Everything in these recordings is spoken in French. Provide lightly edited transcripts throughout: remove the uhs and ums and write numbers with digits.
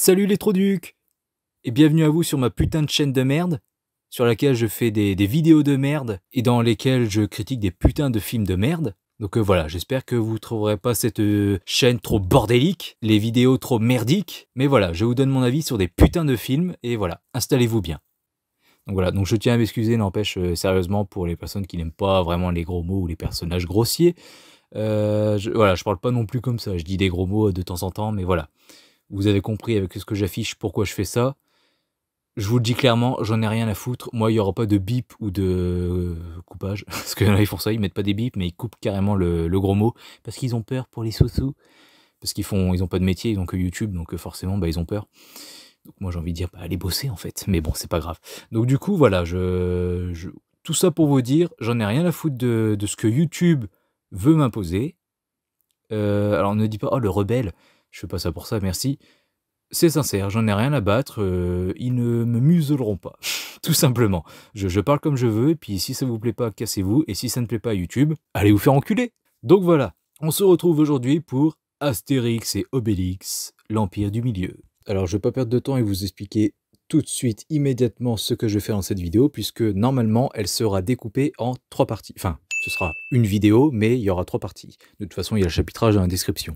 Salut les troducs! Et bienvenue à vous sur ma putain de chaîne de merde, sur laquelle je fais des vidéos de merde et dans lesquelles je critique des putains de films de merde. Donc voilà, j'espère que vous trouverez pas cette chaîne trop bordélique, les vidéos trop merdiques, mais voilà, je vous donne mon avis sur des putains de films, et voilà, installez-vous bien. Donc voilà, donc je tiens à m'excuser, n'empêche, sérieusement, pour les personnes qui n'aiment pas vraiment les gros mots ou les personnages grossiers. Voilà, je parle pas non plus comme ça, je dis des gros mots de temps en temps, mais voilà. Vous avez compris avec ce que j'affiche pourquoi je fais ça. Je vous le dis clairement, j'en ai rien à foutre. Moi, il n'y aura pas de bip ou de coupage. Parce que là, ils font ça, ils mettent pas des bips, mais ils coupent carrément le gros mot. Parce qu'ils ont peur pour les sous-sous. Parce ils ont pas de métier, ils ont que YouTube, donc forcément, bah, ils ont peur. Donc moi, j'ai envie de dire, bah, allez bosser en fait. Mais bon, c'est pas grave. Donc du coup, voilà, tout ça pour vous dire, j'en ai rien à foutre de ce que YouTube veut m'imposer. Alors ne dis pas, oh le rebelle, je fais pas ça pour ça, merci. C'est sincère, j'en ai rien à battre, ils ne me museleront pas, tout simplement. Je parle comme je veux, et puis si ça vous plaît pas, cassez-vous, et si ça ne plaît pas à YouTube, allez vous faire enculer. Donc voilà, on se retrouve aujourd'hui pour Astérix et Obélix, l'Empire du Milieu. Alors je vais pas perdre de temps et vous expliquer tout de suite, immédiatement, ce que je vais faire dans cette vidéo, puisque normalement, elle sera découpée en 3 parties. Enfin, ce sera une vidéo, mais il y aura 3 parties. De toute façon, il y a le chapitrage dans la description.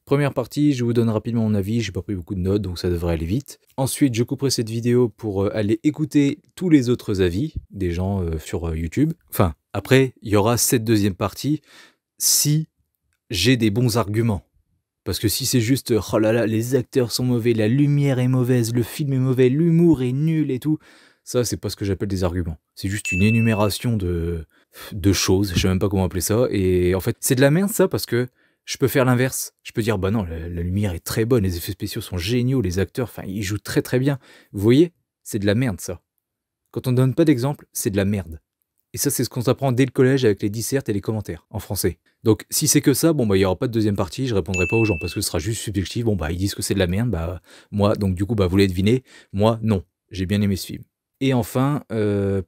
Première partie, je vous donne rapidement mon avis, j'ai pas pris beaucoup de notes, donc ça devrait aller vite. Ensuite, je couperai cette vidéo pour aller écouter tous les autres avis des gens sur YouTube. Enfin, après, il y aura cette deuxième partie, si j'ai des bons arguments. Parce que si c'est juste « oh là là, les acteurs sont mauvais, la lumière est mauvaise, le film est mauvais, l'humour est nul et tout », ça, c'est pas ce que j'appelle des arguments. C'est juste une énumération de choses, je sais même pas comment appeler ça, et en fait, c'est de la merde ça, parce que je peux faire l'inverse. Je peux dire « bah non, la lumière est très bonne, les effets spéciaux sont géniaux, les acteurs, enfin, ils jouent très très bien ». Vous voyez, c'est de la merde ça. Quand on donne pas d'exemple, c'est de la merde. Et ça, c'est ce qu'on s'apprend dès le collège avec les dissertes et les commentaires en français. Donc, si c'est que ça, bon, bah, il n'y aura pas de deuxième partie, je répondrai pas aux gens parce que ce sera juste subjectif. Bon, bah, ils disent que c'est de la merde, bah, moi, donc du coup, bah, vous l'avez deviné, moi, non. J'ai bien aimé ce film. Et enfin,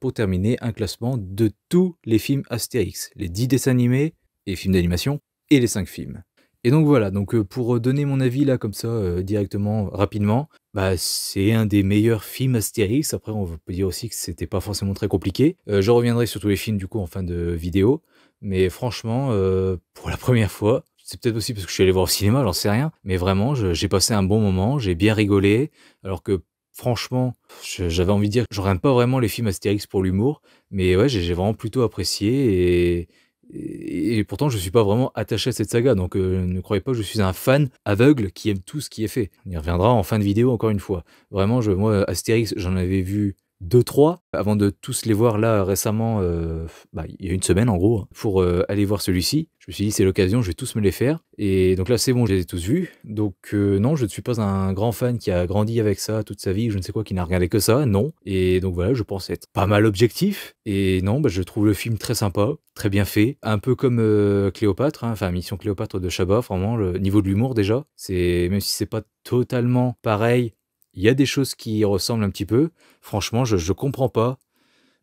pour terminer, un classement de tous les films Astérix. Les 10 dessins animés et films d'animation et les 5 films. Et donc voilà, donc pour donner mon avis là comme ça directement, rapidement, bah c'est un des meilleurs films Astérix. Après on peut dire aussi que c'était pas forcément très compliqué. Je reviendrai sur tous les films du coup en fin de vidéo, mais franchement pour la première fois, c'est peut-être aussi parce que je suis allé voir au cinéma, j'en sais rien, mais vraiment j'ai passé un bon moment, j'ai bien rigolé, alors que franchement j'avais envie de dire que je regarde pas vraiment les films Astérix pour l'humour, mais ouais j'ai vraiment plutôt apprécié et pourtant, je suis pas vraiment attaché à cette saga, donc ne croyez pas que je suis un fan aveugle qui aime tout ce qui est fait. On y reviendra en fin de vidéo encore une fois. Vraiment, moi, Astérix, j'en avais vu 2-3 avant de tous les voir là récemment, bah, il y a une semaine en gros, pour aller voir celui-ci. Je me suis dit c'est l'occasion, je vais tous me les faire. Et donc là c'est bon, je les ai tous vus. Donc non, je ne suis pas un grand fan qui a grandi avec ça toute sa vie, je ne sais quoi, qui n'a regardé que ça, non. Et donc voilà, je pense être pas mal objectif. Et non, bah, je trouve le film très sympa, très bien fait. Un peu comme Cléopâtre, hein, enfin Mission Cléopâtre de Chabat, vraiment, le niveau de l'humour déjà. Même si c'est pas totalement pareil, il y a des choses qui ressemblent un petit peu. Franchement, je comprends pas.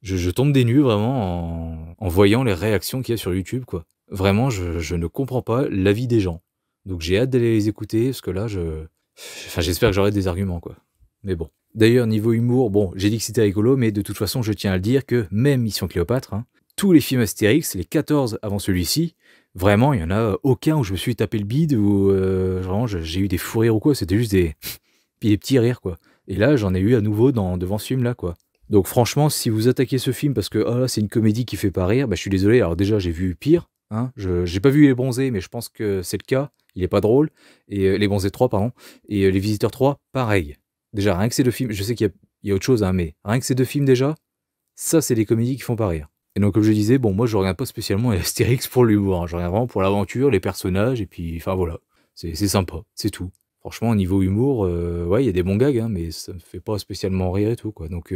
Je tombe des nues vraiment en voyant les réactions qu'il y a sur YouTube, quoi. Vraiment, je ne comprends pas l'avis des gens. Donc j'ai hâte d'aller les écouter, parce que là, enfin, j'espère que j'aurai des arguments, quoi. Mais bon. D'ailleurs, niveau humour, bon, j'ai dit que c'était rigolo, mais de toute façon, je tiens à le dire que même Mission Cléopâtre, hein, tous les films Astérix, les 14 avant celui-ci, vraiment, il y en a aucun où je me suis tapé le bide, ou vraiment, j'ai eu des fous rires ou quoi, c'était juste des petits rires, quoi. Et là, j'en ai eu à nouveau devant ce film-là, quoi. Donc franchement, si vous attaquez ce film parce que oh, c'est une comédie qui fait pas rire, bah, je suis désolé. Alors déjà, j'ai vu pire. Hein, j'ai pas vu Les Bronzés, mais je pense que c'est le cas. Il est pas drôle. Et Les Bronzés 3, pardon. Et Les Visiteurs 3, pareil. Déjà, rien que ces deux films, je sais qu'il y a autre chose, hein, mais rien que ces deux films déjà, ça, c'est des comédies qui font pas rire. Et donc, comme je disais, bon, moi, je regarde pas spécialement Astérix pour l'humour. Hein. Je regarde vraiment pour l'aventure, les personnages, et puis, enfin voilà. C'est sympa, c'est tout. Franchement, au niveau humour, ouais, il y a des bons gags, hein, mais ça me fait pas spécialement rire et tout, quoi. Donc,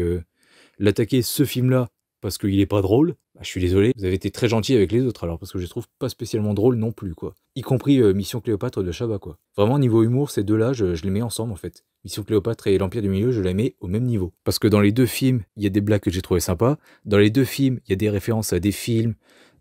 l'attaquer ce film-là parce qu'il est pas drôle, bah, je suis désolé, vous avez été très gentil avec les autres, alors parce que je les trouve pas spécialement drôles non plus, quoi. Y compris Mission Cléopâtre de Chabat, quoi. Vraiment, niveau humour, ces deux-là, je les mets ensemble, en fait. Mission Cléopâtre et l'Empire du Milieu, je les mets au même niveau. Parce que dans les deux films, il y a des blagues que j'ai trouvées sympas. Dans les deux films, il y a des références à des films,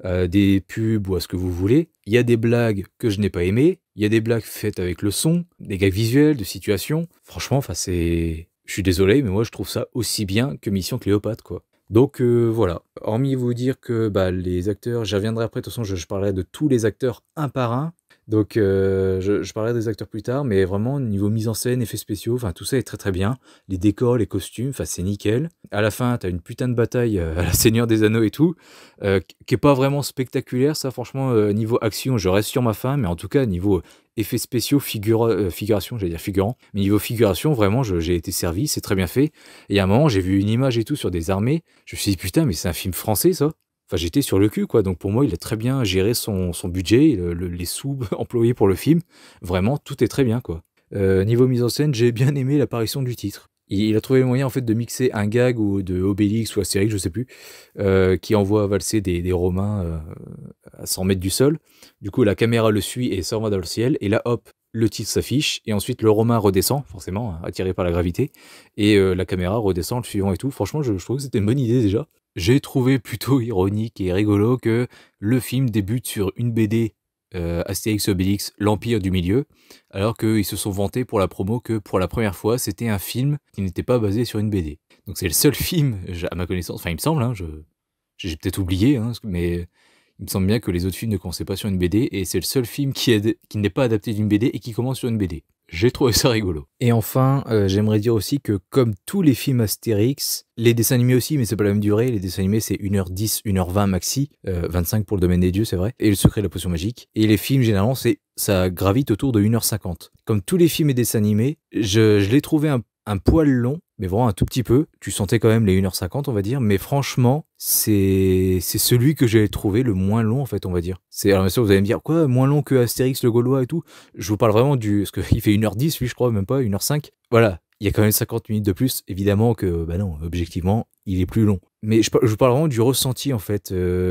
des pubs ou à ce que vous voulez. Il y a des blagues que je n'ai pas aimées, il y a des blagues faites avec le son, des gags visuels, de situations. Franchement, enfin c'est... Je suis désolé, mais moi je trouve ça aussi bien que Mission Cléopâtre, quoi. Donc voilà, hormis vous dire que bah, les acteurs, j'y reviendrai après, de toute façon je parlerai de tous les acteurs un par un, donc je parlerai des acteurs plus tard, mais vraiment niveau mise en scène, effets spéciaux, enfin tout ça est très très bien, les décors, les costumes, enfin c'est nickel. À la fin, t'as une putain de bataille à la Seigneur des Anneaux et tout, qui est pas vraiment spectaculaire, ça franchement, niveau action, je reste sur ma faim, mais en tout cas niveau effets spéciaux, figuration, j'allais dire figurant, mais niveau figuration, vraiment j'ai été servi, c'est très bien fait. Et à un moment, j'ai vu une image et tout sur des armées, je me suis dit putain, mais c'est un film français ça? Enfin, j'étais sur le cul, quoi. Donc pour moi, il a très bien géré son budget, les sous employés pour le film. Vraiment, tout est très bien, quoi. Niveau mise en scène, j'ai bien aimé l'apparition du titre. Il a trouvé le moyen en fait de mixer un gag ou de Obélix ou Astérix, je sais plus, qui envoie valser des Romains à 100 mètres du sol. Du coup, la caméra le suit et s'en va dans le ciel. Et là, hop, le titre s'affiche. Et ensuite, le Romain redescend, forcément, attiré par la gravité. Et la caméra redescend, le suivant et tout. Franchement, je trouve que c'était une bonne idée déjà. J'ai trouvé plutôt ironique et rigolo que le film débute sur une BD Astérix et Obélix, l'Empire du Milieu, alors qu'ils se sont vantés pour la promo que pour la première fois, c'était un film qui n'était pas basé sur une BD. Donc c'est le seul film, à ma connaissance, enfin il me semble, hein, j'ai peut-être oublié, hein, mais il me semble bien que les autres films ne commençaient pas sur une BD, et c'est le seul film qui n'est pas adapté d'une BD et qui commence sur une BD. J'ai trouvé ça rigolo. Et enfin, j'aimerais dire aussi que comme tous les films Astérix, les dessins animés aussi, mais c'est pas la même durée, les dessins animés c'est 1h10, 1h20 maxi, 25 pour le domaine des dieux, c'est vrai, et le secret de la potion magique. Et les films, généralement, ça gravite autour de 1h50. Comme tous les films et dessins animés, je l'ai trouvé un poil long, mais vraiment un tout petit peu. Tu sentais quand même les 1h50, on va dire, mais franchement, c'est celui que j'ai trouvé le moins long, en fait, on va dire. Alors bien sûr, vous allez me dire, quoi, moins long que Astérix le Gaulois et tout? Je vous parle vraiment parce qu'il fait 1h10, lui, je crois, même pas, 1h05. Voilà, il y a quand même 50 minutes de plus, évidemment que, bah non, objectivement, il est plus long. Mais je vous parle vraiment du ressenti, en fait.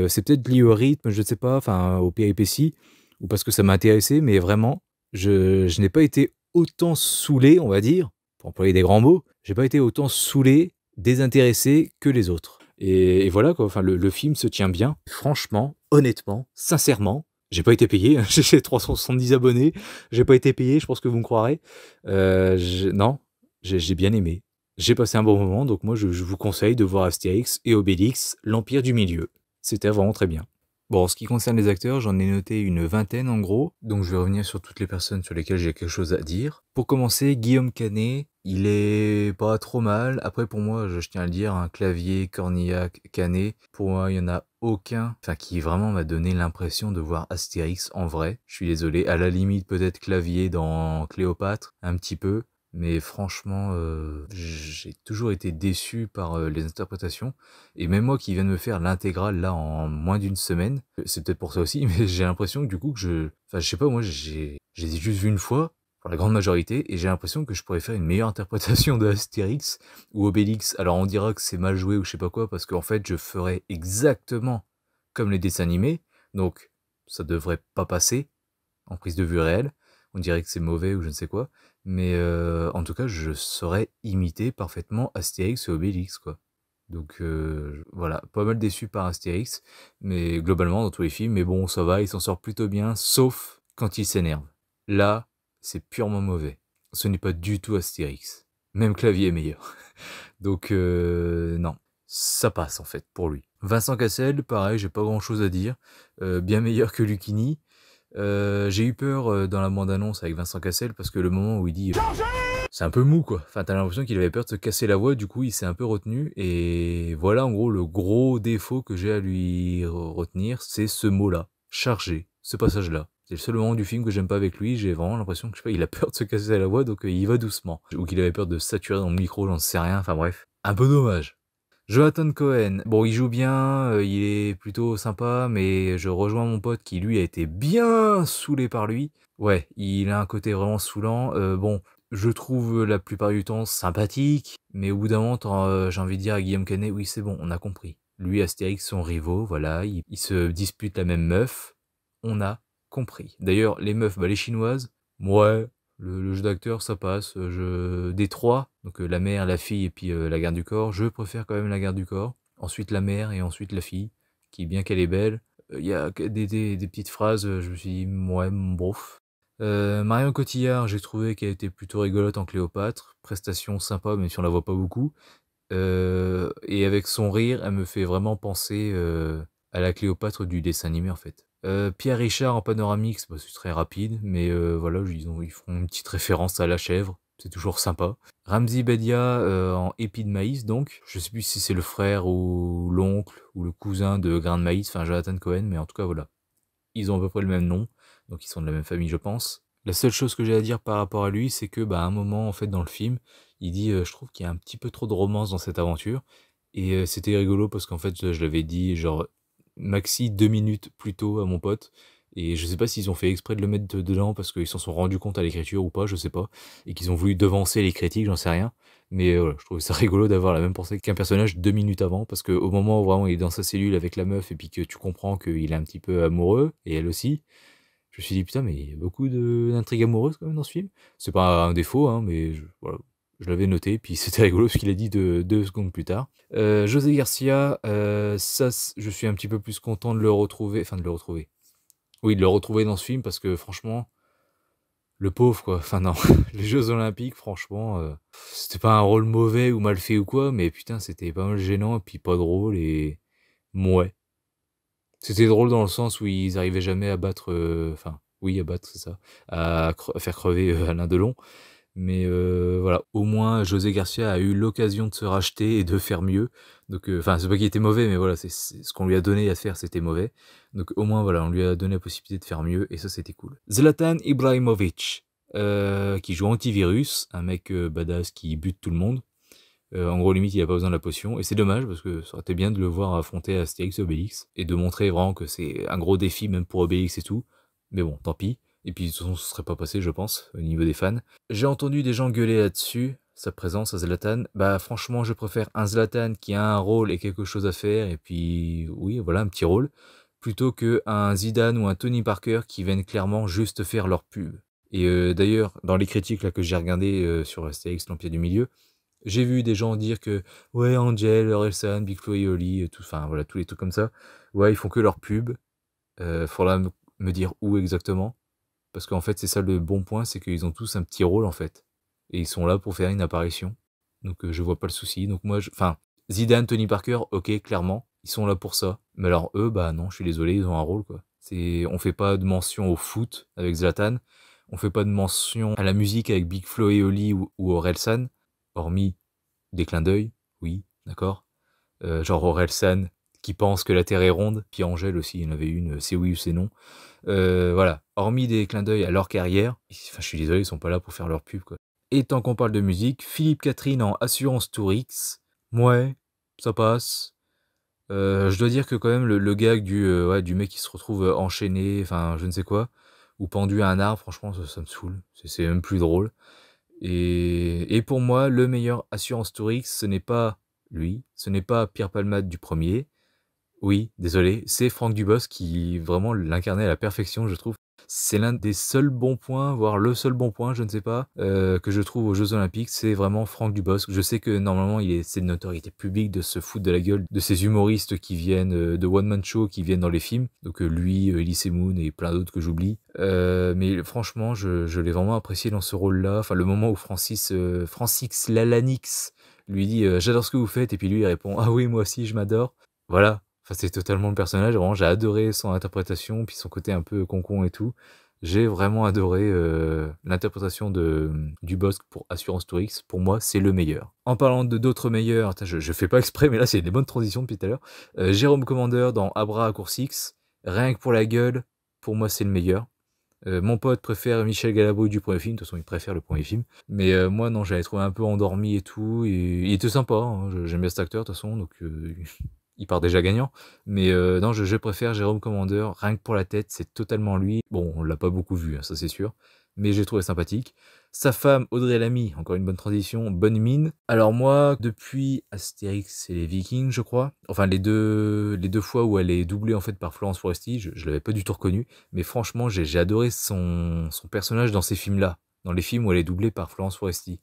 C'est peut-être lié au rythme, je ne sais pas, enfin, aux péripéties, ou parce que ça m'a intéressé, mais vraiment, je n'ai pas été autant saoulé, on va dire, pour employer des grands mots, j'ai pas été autant saoulé, désintéressé que les autres. Et voilà, quoi, enfin, le film se tient bien. Franchement, honnêtement, sincèrement, j'ai pas été payé, j'ai 370 abonnés, j'ai pas été payé, je pense que vous me croirez. Non, j'ai bien aimé. J'ai passé un bon moment, donc moi je vous conseille de voir Astérix et Obélix, l'Empire du Milieu. C'était vraiment très bien. Bon, en ce qui concerne les acteurs, j'en ai noté une vingtaine en gros, donc je vais revenir sur toutes les personnes sur lesquelles j'ai quelque chose à dire. Pour commencer, Guillaume Canet, il est pas trop mal. Après, pour moi, je tiens à le dire, un Clavier, Cornillac, Canet, pour moi, il y en a aucun, enfin, qui vraiment m'a donné l'impression de voir Astérix en vrai. Je suis désolé, à la limite, peut-être Clavier dans Cléopâtre, un petit peu. Mais franchement, j'ai toujours été déçu par les interprétations. Et même moi qui viens de me faire l'intégrale là en moins d'une semaine, c'est peut-être pour ça aussi, mais j'ai l'impression que du coup Enfin je sais pas, moi j'ai juste vu une fois, pour la grande majorité, et j'ai l'impression que je pourrais faire une meilleure interprétation de Astérix ou Obélix. Alors on dira que c'est mal joué ou je sais pas quoi, parce qu'en fait je ferais exactement comme les dessins animés, donc ça devrait pas passer en prise de vue réelle. On dirait que c'est mauvais ou je ne sais quoi. Mais en tout cas, je saurais imiter parfaitement Astérix et Obélix, quoi. Donc voilà, pas mal déçu par Astérix, mais globalement dans tous les films, mais bon, ça va, il s'en sort plutôt bien, sauf quand il s'énerve. Là, c'est purement mauvais. Ce n'est pas du tout Astérix. Même Clavier est meilleur. Donc non, ça passe en fait pour lui. Vincent Cassel, pareil, j'ai pas grand chose à dire. Bien meilleur que Lucchini. J'ai eu peur dans la bande-annonce avec Vincent Cassel parce que le moment où il dit c'est un peu mou quoi. Enfin t'as l'impression qu'il avait peur de se casser la voix, du coup il s'est un peu retenu et voilà en gros le gros défaut que j'ai à lui retenir, c'est ce mot-là, chargé, ce passage-là. C'est le seul moment du film que j'aime pas avec lui, j'ai vraiment l'impression que je sais pas, il a peur de se casser la voix donc il va doucement. Ou qu'il avait peur de saturer dans le micro, j'en sais rien, enfin bref. Un peu dommage. Jonathan Cohen, bon il joue bien, il est plutôt sympa, mais je rejoins mon pote qui lui a été bien saoulé par lui. Ouais, il a un côté vraiment saoulant. Bon, je trouve la plupart du temps sympathique, mais au bout d'un moment, j'ai envie de dire à Guillaume Canet, oui c'est bon, on a compris. Lui et Astérix sont rivaux, voilà, ils se disputent la même meuf, on a compris. D'ailleurs, les meufs, bah les chinoises, ouais, le jeu d'acteur, ça passe. Des trois, donc la mère, la fille et puis la garde du corps, je préfère quand même la garde du corps. Ensuite la mère et ensuite la fille, qui bien qu'elle est belle, Il y a des petites phrases, je me suis dit: «Mouais, bof». Marion Cotillard, j'ai trouvé qu'elle était plutôt rigolote en Cléopâtre, prestation sympa même si on la voit pas beaucoup. Et avec son rire, elle me fait vraiment penser, à la Cléopâtre du dessin animé, en fait. Pierre Richard en Panoramix, bah, c'est très rapide, mais voilà, ils font une petite référence à la chèvre, c'est toujours sympa. Ramzy Bedia, en Épi de maïs donc, je sais plus si c'est le frère ou l'oncle ou le cousin de Grain de maïs, enfin Jonathan Cohen, mais en tout cas voilà. Ils ont à peu près le même nom, donc ils sont de la même famille, je pense. La seule chose que j'ai à dire par rapport à lui, c'est que, bah, à un moment, en fait, dans le film, il dit, «Je trouve qu'il y a un petit peu trop de romance dans cette aventure» et c'était rigolo parce qu'en fait, je l'avais dit genre maxi 2 minutes plus tôt à mon pote et je sais pas s'ils ont fait exprès de le mettre dedans parce qu'ils s'en sont rendus compte à l'écriture ou pas, je sais pas et qu'ils ont voulu devancer les critiques, j'en sais rien. Mais voilà, je trouvais ça rigolo d'avoir la même pensée qu'un personnage 2 minutes avant parce qu'au moment où vraiment il est dans sa cellule avec la meuf et puis que tu comprends qu'il est un petit peu amoureux et elle aussi, je me suis dit: «Putain, mais il y a beaucoup d'intrigues amoureuses quand même dans ce film». C'est pas un défaut, hein, mais voilà, je l'avais noté, puis c'était rigolo ce qu'il a dit 2 secondes plus tard. José Garcia, ça je suis un petit peu plus content de le retrouver, enfin de le retrouver. Oui, de le retrouver dans ce film parce que franchement, le pauvre quoi, enfin non, les Jeux olympiques franchement, c'était pas un rôle mauvais ou mal fait ou quoi, mais putain, c'était pas mal gênant et puis pas drôle et mouais. C'était drôle dans le sens où ils arrivaient jamais à battre, enfin, oui, à battre, c'est ça, à faire crever, Alain Delon. Mais voilà, au moins José Garcia a eu l'occasion de se racheter et de faire mieux. Donc enfin, c'est pas qu'il était mauvais, mais voilà, c'est ce qu'on lui a donné à faire, c'était mauvais. Donc au moins, voilà, on lui a donné la possibilité de faire mieux et ça, c'était cool. Zlatan Ibrahimovic, qui joue Antivirus, un mec, badass qui bute tout le monde. En gros, limite, il a pas besoin de la potion. Et c'est dommage parce que ça aurait été bien de le voir affronter Astérix et Obélix et de montrer vraiment que c'est un gros défi même pour Obélix et tout. Mais bon, tant pis. Et puis de toute façon, ce serait pas passé, je pense, au niveau des fans. J'ai entendu des gens gueuler là-dessus, sa présence à Zlatan. Bah franchement, je préfère un Zlatan qui a un rôle et quelque chose à faire, et puis oui, voilà, un petit rôle, plutôt que un Zidane ou un Tony Parker qui viennent clairement juste faire leur pub. Et d'ailleurs, dans les critiques là que j'ai regardées sur Astérix, l'Empire du Milieu, j'ai vu des gens dire que ouais, Angel, Orelsan, Big Flo et Oli, tout, enfin voilà, tous les trucs comme ça. Ouais, ils font que leur pub. Faudra me dire où exactement. Parce qu'en fait, c'est ça le bon point, c'est qu'ils ont tous un petit rôle en fait. Et ils sont là pour faire une apparition. Donc je vois pas le souci. Donc moi, enfin, Zidane, Tony Parker, ok, clairement, ils sont là pour ça. Mais alors eux, bah non, je suis désolé, ils ont un rôle quoi. On fait pas de mention au foot avec Zlatan. On fait pas de mention à la musique avec Big Flo et Oli ou Orelsan. Hormis des clins d'œil, oui, d'accord. Genre Orelsan qui pense que la Terre est ronde, puis Angèle aussi, il y en avait une, c'est oui ou c'est non. Voilà, hormis des clins d'œil à leur carrière, enfin, je suis désolé, ils sont pas là pour faire leur pub, quoi. Et tant qu'on parle de musique, Philippe Catherine en Assurance Tourix, ouais, ça passe. Je dois dire que quand même le gag ouais, du mec qui se retrouve enchaîné, enfin je ne sais quoi, ou pendu à un arbre, franchement ça me saoule, c'est même plus drôle. Et pour moi, le meilleur Assurance Tourix, ce n'est pas lui, ce n'est pas Pierre Palmade du premier. Oui, désolé, c'est Franck Dubosc qui vraiment l'incarnait à la perfection, je trouve. C'est l'un des seuls bons points, voire le seul bon point, je ne sais pas, que je trouve aux Jeux Olympiques, c'est vraiment Franck Dubosc. Je sais que normalement, c'est de notoriété publique de se foutre de la gueule de ces humoristes qui viennent de One Man Show, qui viennent dans les films. Donc lui, Elise Moon et plein d'autres que j'oublie. Mais franchement, je l'ai vraiment apprécié dans ce rôle-là. Enfin, le moment où Francis Lalanix lui dit j'adore ce que vous faites, et puis lui il répond ah oui, moi aussi je m'adore. Voilà. Enfin, c'est totalement le personnage, vraiment, j'ai adoré son interprétation, puis son côté un peu concon et tout. J'ai vraiment adoré l'interprétation du boss pour Assurance Tourix. Pour moi, c'est le meilleur. En parlant de d'autres meilleurs, attends, je fais pas exprès, mais là, c'est des bonnes transitions depuis tout à l'heure. Jérôme Commandeur dans Abra à Coursix, rien que pour la gueule, pour moi, c'est le meilleur. Mon pote préfère Michel Galabru du premier film, de toute façon il préfère le premier film. Mais moi non, j'avais trouvé un peu endormi et tout, et il était sympa, hein, j'aime bien cet acteur de toute façon, donc il part déjà gagnant. Mais non, je préfère Jérôme Commandeur, rien que pour la tête, c'est totalement lui. Bon, on l'a pas beaucoup vu, hein, ça c'est sûr, mais j'ai trouvé sympathique. Sa femme, Audrey Lamy, encore une bonne transition, bonne mine. Alors moi, depuis Astérix et les Vikings, je crois, enfin les deux fois où elle est doublée en fait par Florence Foresti, je l'avais pas du tout reconnue, mais franchement, j'ai adoré son personnage dans ces films-là, dans les films où elle est doublée par Florence Foresti.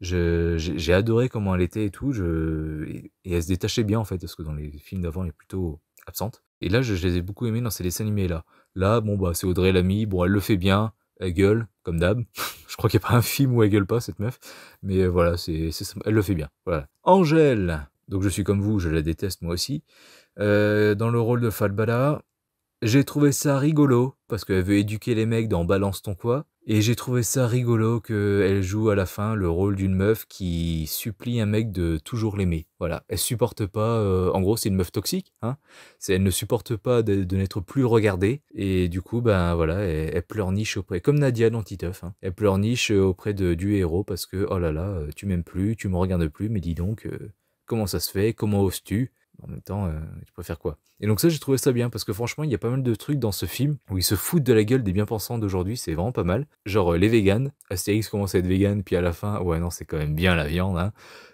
J'ai adoré comment elle était et tout, et elle se détachait bien en fait, parce que dans les films d'avant, elle est plutôt absente. Et là, je les ai beaucoup aimés dans ces dessins animés là. Là, bon bah c'est Audrey Lamy, bon elle le fait bien, elle gueule, comme d'hab. Je crois qu'il n'y a pas un film où elle gueule pas, cette meuf. Mais voilà, elle le fait bien. Voilà. Angèle. Donc je suis comme vous, je la déteste moi aussi. Dans le rôle de Falbala, j'ai trouvé ça rigolo, parce qu'elle veut éduquer les mecs dans Balance ton quoi. Et j'ai trouvé ça rigolo qu'elle joue à la fin le rôle d'une meuf qui supplie un mec de toujours l'aimer. Voilà, elle supporte pas, en gros c'est une meuf toxique, hein. Elle ne supporte pas de n'être plus regardée. Et du coup, ben voilà, elle pleurniche auprès, comme Nadia dans Titeuf, hein. Elle pleurniche auprès du héros parce que, oh là là, tu m'aimes plus, tu me regardes plus, mais dis donc, comment ça se fait, comment oses-tu? En même temps, tu préfères quoi? Et donc ça, j'ai trouvé ça bien, parce que franchement, il y a pas mal de trucs dans ce film où ils se foutent de la gueule des bien-pensants d'aujourd'hui, c'est vraiment pas mal. Genre les véganes, Astérix commence à être vegan, puis à la fin, ouais non, c'est quand même bien la viande, hein.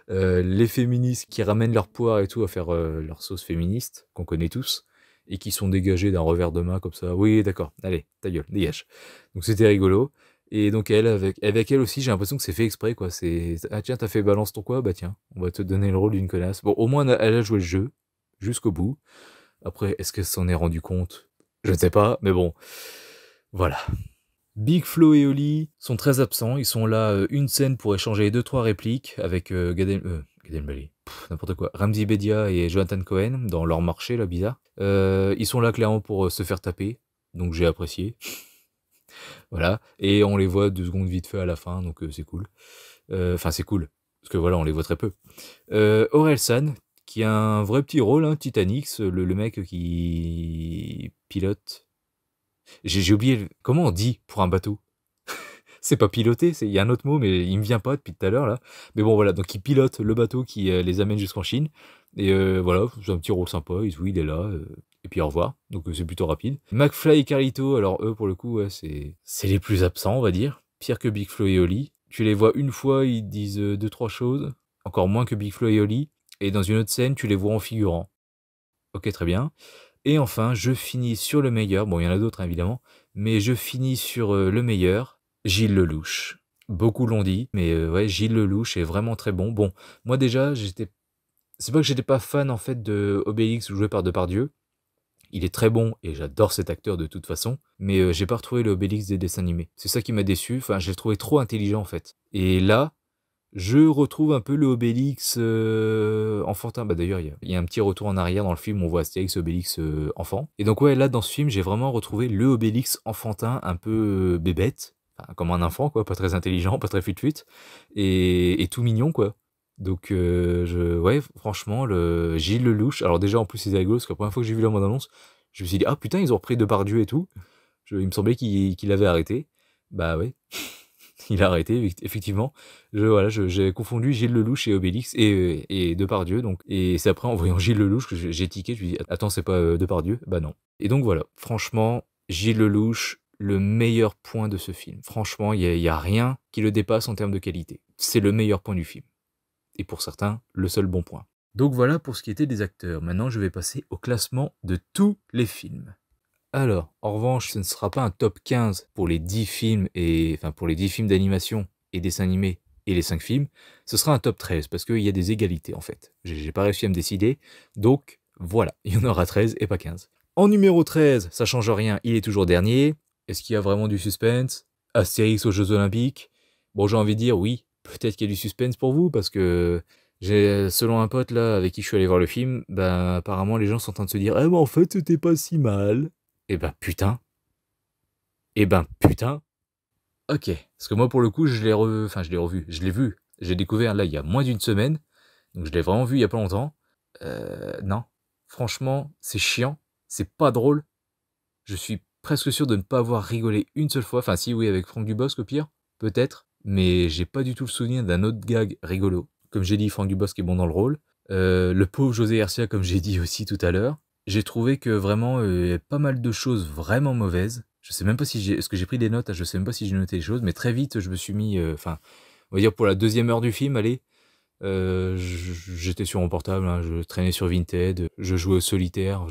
Les féministes qui ramènent leur poire et tout à faire leur sauce féministe, qu'on connaît tous, et qui sont dégagés d'un revers de main comme ça. Oui, d'accord, allez, ta gueule, dégage. Donc c'était rigolo. Et donc elle, avec elle aussi, j'ai l'impression que c'est fait exprès, quoi. C'est, ah tiens, t'as fait balance ton quoi? Bah tiens, on va te donner le rôle d'une connasse. Bon, au moins, elle a joué le jeu, jusqu'au bout. Après, est-ce qu'elle s'en est rendu compte? Je ne sais pas, mais bon, voilà. Big Flo et Oli sont très absents. Ils sont là une scène pour échanger 2-3 répliques avec Gad Elmaleh, n'importe quoi. Ramzy Bedia et Jonathan Cohen dans leur marché, là, bizarre. Ils sont là clairement pour se faire taper, donc j'ai apprécié. Voilà. Et on les voit 2 secondes vite fait à la fin, donc c'est cool. Enfin, c'est cool, parce que voilà, on les voit très peu. Orelsan, qui a un vrai petit rôle, hein, Titanic, le mec qui pilote. J'ai oublié, comment on dit pour un bateau? C'est pas piloter, il y a un autre mot, mais il me vient pas depuis tout à l'heure, là. Mais bon, voilà, donc il pilote le bateau qui les amène jusqu'en Chine. Et voilà, c'est un petit rôle sympa, il est là, et puis au revoir. Donc c'est plutôt rapide. McFly et Carlito, alors eux, pour le coup, ouais, c'est les plus absents, on va dire. Pire que Big Flo et Oli. Tu les vois une fois, ils disent 2-3 choses. Encore moins que Big Flo et Oli. Et dans une autre scène, tu les vois en figurant. Ok, très bien. Et enfin, je finis sur le meilleur. Bon, il y en a d'autres, hein, évidemment. Mais je finis sur le meilleur, Gilles Lelouch. Beaucoup l'ont dit, mais ouais, Gilles Lelouch est vraiment très bon. Bon, moi déjà, c'est pas que j'étais pas fan, en fait, de Obélix joué par Depardieu. Il est très bon, et j'adore cet acteur de toute façon. Mais j'ai pas retrouvé le Obélix des dessins animés. C'est ça qui m'a déçu. Enfin, je l'ai trouvé trop intelligent, en fait. Et là, je retrouve un peu le Obélix enfantin. Bah d'ailleurs, il y a un petit retour en arrière dans le film, on voit Astérix et Obélix enfant. Et donc ouais, là dans ce film, j'ai vraiment retrouvé le Obélix enfantin, un peu bébête, enfin, comme un enfant quoi, pas très intelligent, pas très fut-fut, et tout mignon quoi. Donc ouais, franchement, le Gilles Lelouch, alors déjà en plus c'est rigolo, parce que la première fois que j'ai vu la bande-annonce, je me suis dit, ah putain, ils ont repris Depardieu et tout. Il me semblait qu'il avait arrêté. Bah ouais. Il a arrêté, effectivement. Voilà, j'ai confondu Gilles Lelouch et Obélix et Depardieu. Donc, et c'est après en voyant Gilles Lelouch que j'ai tiqué. Je me suis dit, attends, c'est pas Depardieu? Bah non. Et donc voilà, franchement, Gilles Lelouch, le meilleur point de ce film. Franchement, il y a rien qui le dépasse en termes de qualité. C'est le meilleur point du film. Et pour certains, le seul bon point. Donc voilà pour ce qui était des acteurs. Maintenant, je vais passer au classement de tous les films. Alors, en revanche, ce ne sera pas un top 15 pour les 10 films pour les 10 films d'animation et dessins animés et les 5 films. Ce sera un top 13 parce qu'il y a des égalités en fait. J'ai pas réussi à me décider. Donc, voilà, il y en aura 13 et pas 15. En numéro 13, ça change rien, il est toujours dernier. Est-ce qu'il y a vraiment du suspense? Astérix aux Jeux Olympiques? Bon, j'ai envie de dire oui, peut-être qu'il y a du suspense pour vous parce que selon un pote là avec qui je suis allé voir le film, ben apparemment les gens sont en train de se dire eh ben en fait c'était pas si mal. Eh ben putain. Eh ben putain. Ok. Parce que moi pour le coup je l'ai revu. Je l'ai vu. J'ai découvert là il y a moins d'une semaine. Donc je l'ai vraiment vu il y a pas longtemps. Non. Franchement, c'est chiant. C'est pas drôle. Je suis presque sûr de ne pas avoir rigolé une seule fois. Enfin si oui avec Franck Dubosc au pire. Peut-être. Mais j'ai pas du tout le souvenir d'un autre gag rigolo. Comme j'ai dit, Franck Dubosc est bon dans le rôle. Le pauvre José Garcia, comme j'ai dit aussi tout à l'heure. J'ai trouvé que vraiment, il y a pas mal de choses vraiment mauvaises. Je sais même pas si est-ce que j'ai pris des notes, je sais même pas si j'ai noté des choses, mais très vite, je me suis mis, on va dire pour la deuxième heure du film, allez, j'étais sur mon portable, hein, je traînais sur Vinted, je jouais au solitaire,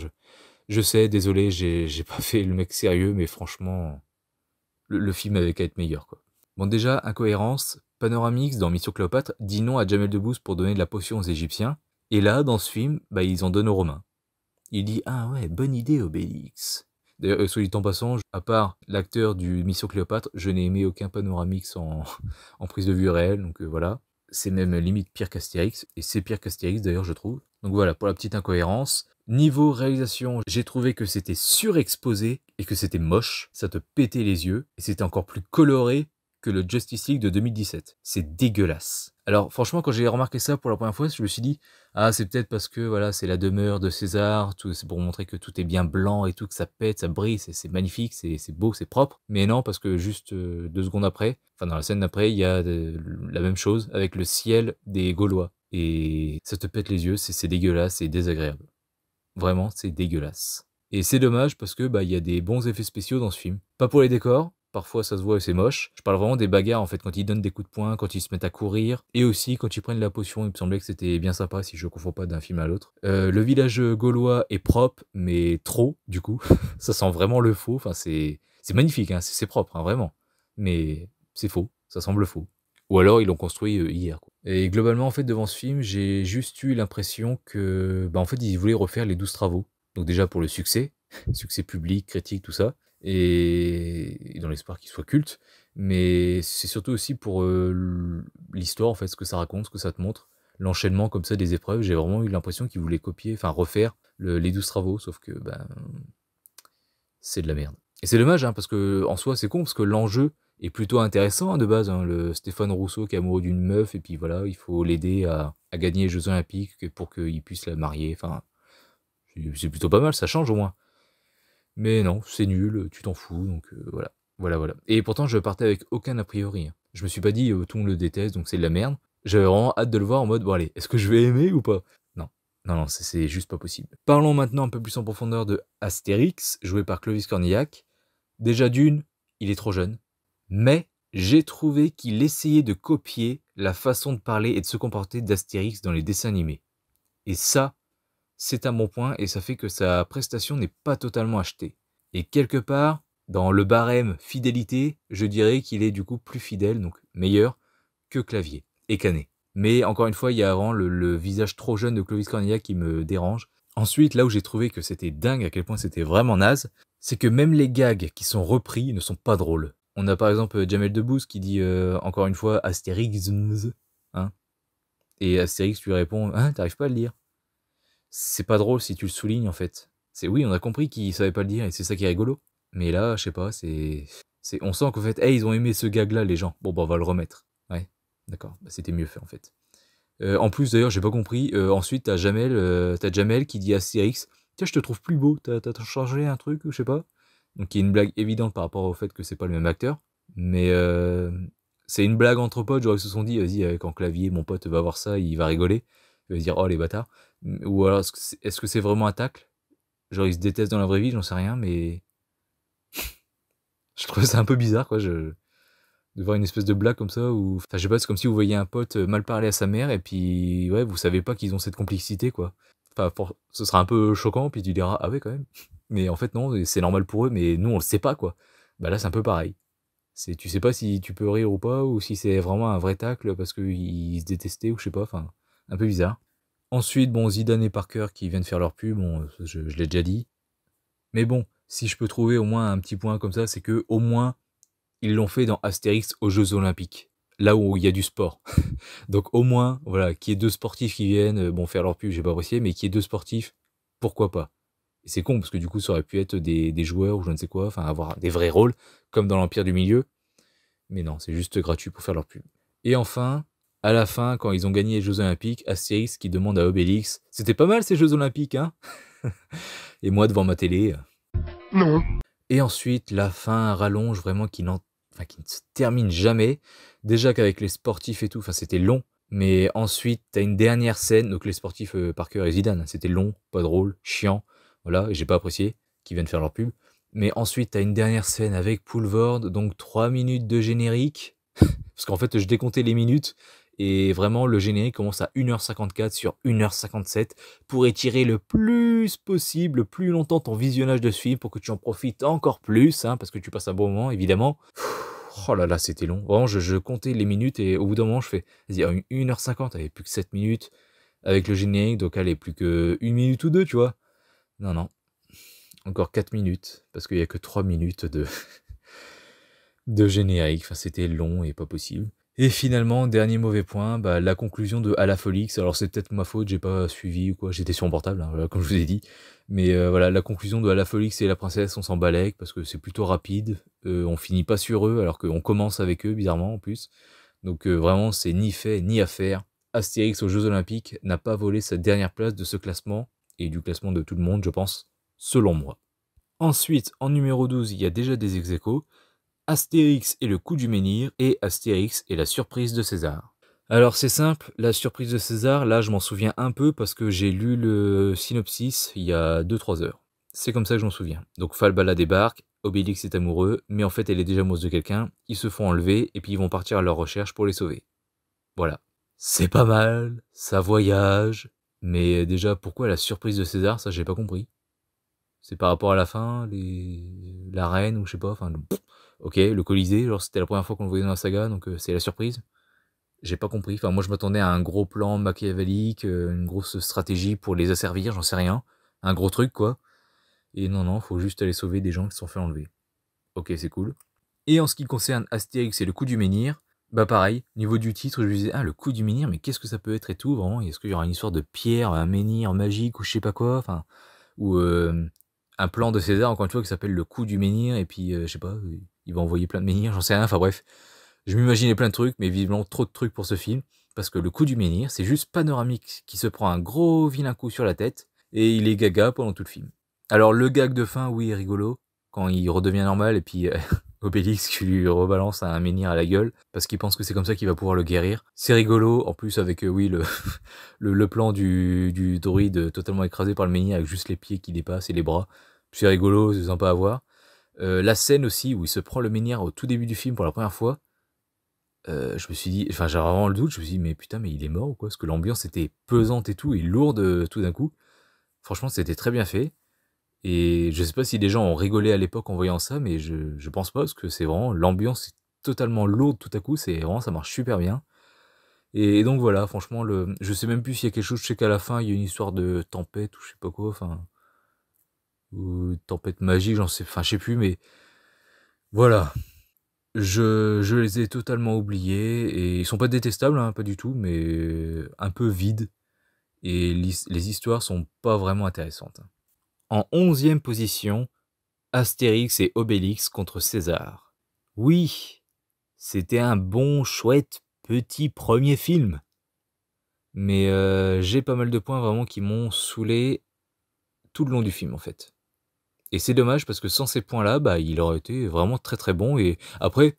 je sais, désolé, j'ai pas fait le mec sérieux, mais franchement, le film avait qu'à être meilleur, quoi. Bon, déjà, incohérence, Panoramix, dans Mission Cléopâtre, dit non à Jamel Debbouze pour donner de la potion aux Égyptiens, et là, dans ce film, bah, ils en donnent aux Romains. il dit « Ah ouais, bonne idée Obélix ». D'ailleurs, soit dit en passant, à part l'acteur du Mission Cléopâtre, je n'ai aimé aucun Panoramix en prise de vue réelle, donc voilà. C'est même limite pire qu'Astérix, et c'est pire qu'Astérix d'ailleurs, je trouve. Donc voilà, pour la petite incohérence. Niveau réalisation, j'ai trouvé que c'était surexposé et que c'était moche, ça te pétait les yeux, et c'était encore plus coloré que le Justice League de 2017. C'est dégueulasse. Alors franchement, quand j'ai remarqué ça pour la première fois, je me suis dit « Ah, c'est peut-être parce que voilà, c'est la demeure de César, c'est pour montrer que tout est bien blanc et tout, que ça pète, ça brille, c'est magnifique, c'est beau, c'est propre. » Mais non, parce que juste 2 secondes après, enfin dans la scène d'après, il y a la même chose avec le ciel des Gaulois. Et ça te pète les yeux, c'est dégueulasse, c'est désagréable. Vraiment, c'est dégueulasse. Et c'est dommage parce que il y a des bons effets spéciaux dans ce film. Pas pour les décors, parfois ça se voit et c'est moche. Je parle vraiment des bagarres en fait, quand ils donnent des coups de poing, quand ils se mettent à courir, et aussi quand ils prennent la potion, il me semblait que c'était bien sympa si je confonds pas d'un film à l'autre. Le village gaulois est propre, mais trop du coup. Ça sent vraiment le faux, enfin c'est magnifique, hein, c'est propre, hein, vraiment. Mais c'est faux, ça semble faux. Ou alors ils l'ont construit hier, quoi. Et globalement, en fait, devant ce film, j'ai juste eu l'impression que, en fait, ils voulaient refaire les 12 travaux. Donc déjà pour le succès, succès public, critique, tout ça, et dans l'espoir qu'il soit culte, mais c'est surtout aussi pour l'histoire, en fait, ce que ça raconte, ce que ça te montre, l'enchaînement comme ça des épreuves. J'ai vraiment eu l'impression qu'ils voulaient copier, enfin refaire les 12 travaux, sauf que, c'est de la merde. Et c'est dommage, hein, parce que en soi, c'est con, parce que l'enjeu est plutôt intéressant, hein, de base. Hein, le Stéphane Rousseau qui est amoureux d'une meuf, et puis voilà, il faut l'aider à gagner les Jeux Olympiques pour qu'il puisse la marier. Enfin, c'est plutôt pas mal, ça change au moins. Mais non, c'est nul, tu t'en fous, donc voilà. Voilà. Et pourtant, je partais avec aucun a priori. Hein. Je me suis pas dit, tout le monde le déteste, donc c'est de la merde. J'avais vraiment hâte de le voir en mode, bon allez, est-ce que je vais aimer ou pas? Non, c'est juste pas possible. Parlons maintenant un peu plus en profondeur de Astérix, joué par Clovis Cornillac. Déjà d'une, il est trop jeune, mais j'ai trouvé qu'il essayait de copier la façon de parler et de se comporter d'Astérix dans les dessins animés. Et ça, c'est un bon point, et ça fait que sa prestation n'est pas totalement achetée. Et quelque part, dans le barème fidélité, je dirais qu'il est du coup plus fidèle, donc meilleur, que Clavier et Canet. Mais encore une fois, il y a avant le visage trop jeune de Clovis Cornillac qui me dérange. Ensuite, là où j'ai trouvé que c'était dingue, à quel point c'était vraiment naze, c'est que même les gags qui sont repris ne sont pas drôles. On a par exemple Jamel Debbouze qui dit encore une fois Astérix, hein, et Astérix lui répond hein, t'arrives pas à le dire. C'est pas drôle si tu le soulignes en fait. C'est oui, on a compris qu'il savait pas le dire et c'est ça qui est rigolo. Mais là, je sais pas, on sent qu'en fait, hey, ils ont aimé ce gag là les gens. Bon on va le remettre. Ouais, d'accord, c'était mieux fait en fait. En plus d'ailleurs, j'ai pas compris. Ensuite, t'as Jamel qui dit à Astérix tiens, je te trouve plus beau, t'as changé un truc ou je sais pas. Donc il y a une blague évidente par rapport au fait que c'est pas le même acteur. Mais c'est une blague entre potes, genre ils se sont dit vas-y, avec en clavier, mon pote va voir ça, il va rigoler. Il va se dire oh les bâtards. Ou alors est-ce que c'est vraiment un tacle? Genre ils se détestent dans la vraie vie, j'en sais rien, mais je trouve ça un peu bizarre quoi. De voir une espèce de blague comme ça, ou enfin je sais pas, c'est comme si vous voyez un pote mal parler à sa mère et puis ouais, vous savez pas qu'ils ont cette complicité quoi. Enfin ce sera un peu choquant, puis tu diras ah ouais quand même. Mais en fait non, c'est normal pour eux, mais nous on le sait pas quoi. Bah là c'est un peu pareil. Tu sais pas si tu peux rire ou pas, ou si c'est vraiment un vrai tacle parce qu'ils se détestaient ou je sais pas, enfin un peu bizarre. Ensuite bon, Zidane et Parker qui viennent faire leur pub, bon je l'ai déjà dit. Mais bon, si je peux trouver au moins un petit point comme ça, c'est que au moins ils l'ont fait dans Astérix aux Jeux Olympiques, là où il y a du sport. Donc au moins, voilà, qu'il y ait 2 sportifs qui viennent, bon faire leur pub, j'ai pas apprécié, mais qu'il y ait 2 sportifs, pourquoi pas. Et c'est con, parce que du coup, ça aurait pu être des joueurs ou je ne sais quoi, enfin avoir des vrais rôles, comme dans l'Empire du Milieu. Mais non, c'est juste gratuit pour faire leur pub. Et enfin, à la fin, quand ils ont gagné les Jeux Olympiques, Astérix qui demande à Obélix « C'était pas mal ces Jeux Olympiques, hein ?» Et moi, devant ma télé... Non. Et ensuite, la fin rallonge vraiment qui ne se termine jamais. Déjà qu'avec les sportifs et tout, c'était long. Mais ensuite, t'as une dernière scène, donc les sportifs Parker et Zidane, c'était long, pas drôle, chiant, voilà, et j'ai pas apprécié qu'ils viennent faire leur pub. Mais ensuite, t'as une dernière scène avec Poulvord, donc 3 minutes de générique. Parce qu'en fait, je décomptais les minutes, et vraiment, le générique commence à 1h54 sur 1h57 pour étirer le plus possible, le plus longtemps ton visionnage de ce film pour que tu en profites encore plus, hein, parce que tu passes un bon moment, évidemment. Oh là là, c'était long. Vraiment, je comptais les minutes et au bout d'un moment, je fais, vas-y, 1h50, avait plus que 7 minutes avec le générique, donc allez, plus que 1 minute ou 2, tu vois. Non, non. Encore 4 minutes, parce qu'il y a que 3 minutes de générique. Enfin, c'était long et pas possible. Et finalement, dernier mauvais point, bah, la conclusion de Alafolix. Alors c'est peut-être ma faute, j'ai pas suivi ou quoi, j'étais sur mon portable, hein, voilà, comme je vous ai dit. Mais voilà, la conclusion de Alafolix et la princesse, on s'en balèque parce que c'est plutôt rapide. On finit pas sur eux alors qu'on commence avec eux, bizarrement en plus. Donc vraiment, c'est ni fait ni à faire. Astérix aux Jeux Olympiques n'a pas volé sa dernière place de ce classement, et du classement de tout le monde, je pense, selon moi. Ensuite, en numéro 12, il y a déjà des ex-aequo. Astérix et le coup du menhir et Astérix et la surprise de César. Alors c'est simple, la surprise de César, là je m'en souviens un peu parce que j'ai lu le synopsis il y a 2-3 heures. C'est comme ça que je m'en souviens. Donc Falbala débarque, Obélix est amoureux, mais en fait elle est déjà amoureuse de quelqu'un, ils se font enlever et puis ils vont partir à leur recherche pour les sauver. Voilà. C'est pas mal, ça voyage, mais déjà pourquoi la surprise de César, ça j'ai pas compris. C'est par rapport à la fin, la reine ou je sais pas, enfin... Ok, le Colisée, genre c'était la première fois qu'on le voyait dans la saga, donc c'est la surprise. J'ai pas compris, enfin moi je m'attendais à un gros plan machiavélique, une grosse stratégie pour les asservir, j'en sais rien. Un gros truc quoi. Et non, non, faut juste aller sauver des gens qui se sont fait enlever. Ok, c'est cool. Et en ce qui concerne Astérix et le coup du menhir, bah pareil, niveau du titre, je me disais, ah le coup du menhir, mais qu'est-ce que ça peut être et tout, vraiment, est-ce qu'il y aura une histoire de pierre, un menhir magique ou je sais pas quoi, enfin, ou un plan de César, encore une fois, qui s'appelle le coup du menhir, et puis, je sais pas, il va envoyer plein de menhirs, j'en sais rien, enfin bref. Je m'imaginais plein de trucs, mais visiblement trop de trucs pour ce film, parce que le coup du menhir, c'est juste Panoramique qui se prend un gros vilain coup sur la tête, et il est gaga pendant tout le film. Alors le gag de fin, oui, est rigolo, quand il redevient normal, et puis Obélix qui lui rebalance un menhir à la gueule, parce qu'il pense que c'est comme ça qu'il va pouvoir le guérir. C'est rigolo, en plus avec, oui, le plan du druide totalement écrasé par le menhir, avec juste les pieds qui dépassent et les bras. C'est rigolo, c'est sympa à voir. La scène aussi, où il se prend le menhir au tout début du film pour la première fois, je me suis dit, enfin j'ai vraiment le doute, je me suis dit mais putain mais il est mort ou quoi? Parce que l'ambiance était pesante et tout, et lourde tout d'un coup. Franchement c'était très bien fait. Et je sais pas si les gens ont rigolé à l'époque en voyant ça, mais je pense pas, parce que c'est vraiment, l'ambiance est totalement lourde tout à coup, c'est vraiment, ça marche super bien. Et donc voilà, franchement, je sais même plus s'il y a quelque chose, je sais qu'à la fin il y a une histoire de tempête ou je sais pas quoi, enfin, ou tempête magique, j'en sais, enfin je sais plus, mais voilà. Je les ai totalement oubliés, et ils sont pas détestables, hein, pas du tout, mais un peu vides, et les histoires sont pas vraiment intéressantes. En 11e position, Astérix et Obélix contre César. Oui, c'était un bon, chouette, petit premier film. Mais j'ai pas mal de points vraiment qui m'ont saoulé tout le long du film en fait. Et c'est dommage parce que sans ces points-là, bah, il aurait été vraiment très très bon. Et après,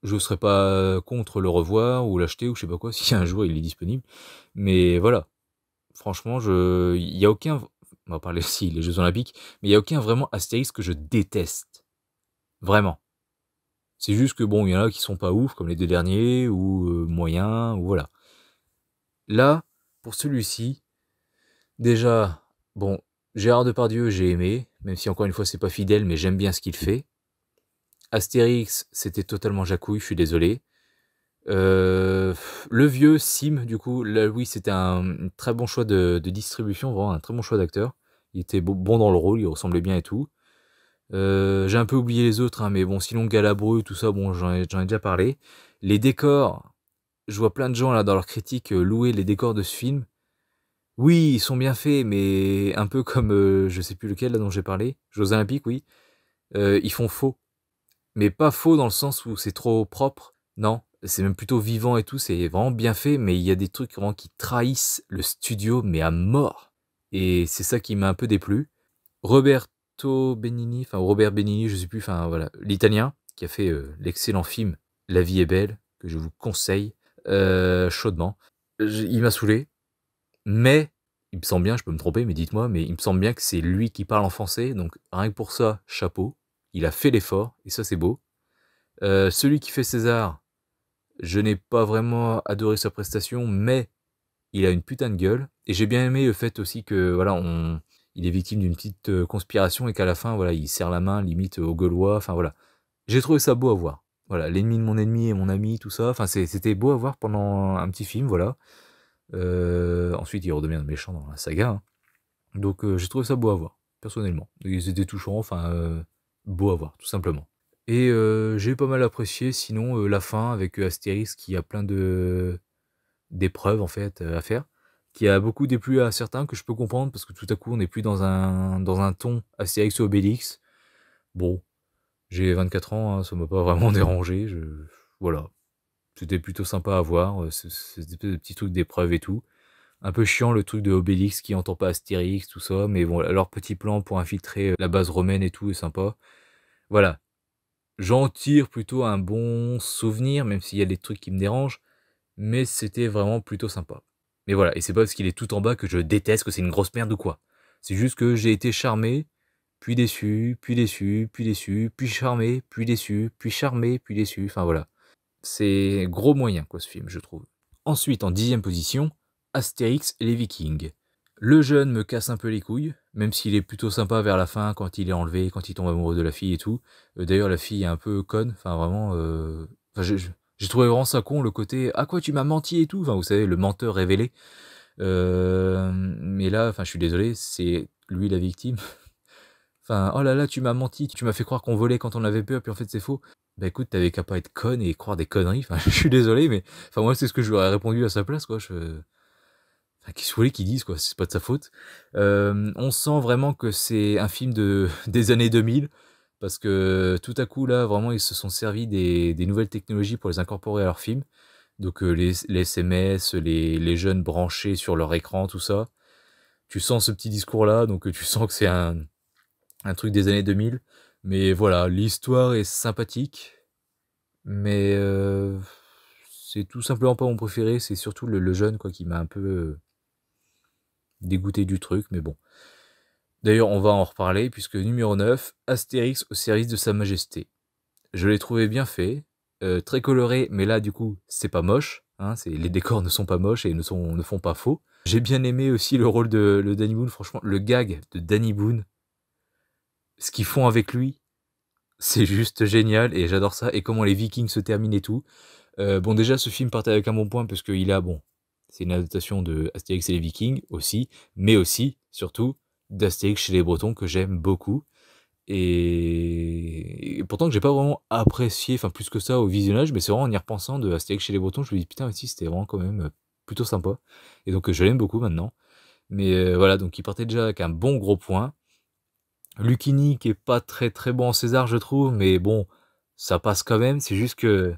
je serais pas contre le revoir ou l'acheter ou je sais pas quoi si un jour il est disponible. Mais voilà, franchement, il y a aucun, on va parler aussi les Jeux Olympiques, mais il y a aucun vraiment Astérix que je déteste, vraiment. C'est juste que bon, il y en a qui sont pas ouf comme les deux derniers ou moyens ou voilà. Là, pour celui-ci, déjà, bon, Gérard Depardieu, j'ai aimé, même si encore une fois c'est pas fidèle, mais j'aime bien ce qu'il fait. Astérix, c'était totalement jacouille, je suis désolé. Le vieux Sim, du coup, là, oui, c'était un très bon choix de distribution, vraiment un très bon choix d'acteur. Il était bon dans le rôle, il ressemblait bien et tout. J'ai un peu oublié les autres, hein, mais bon, sinon Galabru, tout ça, bon, j'en ai déjà parlé. Les décors, je vois plein de gens là dans leurs critiques louer les décors de ce film. Oui, ils sont bien faits, mais un peu comme, je sais plus lequel là dont j'ai parlé, Jeux Olympiques, oui. Ils font faux. Mais pas faux dans le sens où c'est trop propre. Non, c'est même plutôt vivant et tout, c'est vraiment bien fait, mais il y a des trucs vraiment qui trahissent le studio, mais à mort. Et c'est ça qui m'a un peu déplu. Roberto Benigni, enfin Robert Benigni, je sais plus, enfin voilà, l'italien, qui a fait l'excellent film La vie est belle, que je vous conseille chaudement. Il m'a saoulé, mais il me semble bien, je peux me tromper, mais dites-moi, mais il me semble bien que c'est lui qui parle en français, donc rien que pour ça, chapeau. Il a fait l'effort, et ça c'est beau. Celui qui fait César, je n'ai pas vraiment adoré sa prestation, mais il a une putain de gueule. Et j'ai bien aimé le fait aussi que voilà, il est victime d'une petite conspiration et qu'à la fin, voilà, il serre la main limite aux Gaulois. Enfin voilà, j'ai trouvé ça beau à voir. Voilà, l'ennemi de mon ennemi et mon ami, tout ça. Enfin, c'était beau à voir pendant un petit film, voilà. Ensuite, il redevient méchant dans la saga, hein. Donc j'ai trouvé ça beau à voir, personnellement. Ils étaient touchants, enfin beau à voir, tout simplement. Et j'ai pas mal apprécié sinon la fin avec Astérix qui a plein de d'épreuves en fait à faire, qui a beaucoup déplu à certains que je peux comprendre parce que tout à coup on n'est plus dans un ton Astérix ou Obélix. Bon, j'ai 24 ans, hein, ça m'a pas vraiment dérangé. Voilà, c'était plutôt sympa à voir. Des petits trucs d'épreuves et tout. Un peu chiant le truc de Obélix qui entend pas Astérix, tout ça, mais bon, leur petit plan pour infiltrer la base romaine et tout est sympa. Voilà, j'en tire plutôt un bon souvenir, même s'il y a des trucs qui me dérangent, mais c'était vraiment plutôt sympa. Mais voilà, et c'est pas parce qu'il est tout en bas que je déteste, que c'est une grosse merde ou quoi. C'est juste que j'ai été charmé, puis déçu, puis déçu, puis déçu, puis charmé, puis déçu, puis charmé, puis déçu, enfin voilà. C'est gros moyen quoi ce film, je trouve. Ensuite, en 10e position, Astérix et les Vikings. Le jeune me casse un peu les couilles, même s'il est plutôt sympa vers la fin, quand il est enlevé, quand il tombe amoureux de la fille et tout. D'ailleurs, la fille est un peu conne, enfin vraiment... Enfin, j'ai trouvé vraiment ça con, le côté «Ah quoi, tu m'as menti et tout», enfin vous savez, le menteur révélé. Mais là, enfin je suis désolé, c'est lui la victime. Enfin, oh là là, tu m'as menti, tu m'as fait croire qu'on volait quand on avait peur, puis en fait c'est faux. Bah écoute, t'avais qu'à pas être conne et croire des conneries. Enfin, je suis désolé, mais enfin moi c'est ce que je lui aurais répondu à sa place, quoi. Enfin, qu'est-ce que vous voulez qu'ils disent, quoi? C'est pas de sa faute. On sent vraiment que c'est un film des années 2000, parce que tout à coup là, vraiment, ils se sont servis des nouvelles technologies pour les incorporer à leur film. Donc les SMS, les jeunes branchés sur leur écran, tout ça. Tu sens ce petit discours-là, donc tu sens que c'est un truc des années 2000. Mais voilà, l'histoire est sympathique, mais c'est tout simplement pas mon préféré. C'est surtout le jeune quoi qui m'a un peu dégoûté du truc, mais bon. D'ailleurs, on va en reparler, puisque numéro 9, Astérix au service de Sa Majesté. Je l'ai trouvé bien fait, très coloré, mais là, du coup, c'est pas moche. Hein, les décors ne sont pas moches et ne font pas faux. J'ai bien aimé aussi le rôle de Danny Boone, franchement, le gag de Danny Boone, ce qu'ils font avec lui, c'est juste génial, et j'adore ça, et comment les Vikings se terminent et tout. Bon, déjà, ce film partait avec un bon point, parce qu'il a, bon, c'est une adaptation de Astérix et les Vikings aussi, mais aussi, surtout, d'Astérix chez les Bretons, que j'aime beaucoup. Et pourtant que j'ai pas vraiment apprécié, enfin plus que ça au visionnage, mais c'est vraiment en y repensant de Astérix chez les Bretons, je me dis putain, mais si, c'était vraiment quand même plutôt sympa. Et donc je l'aime beaucoup maintenant. Mais voilà, donc il partait déjà avec un bon gros point. Lucchini qui est pas très très bon en César, je trouve, mais bon, ça passe quand même. C'est juste que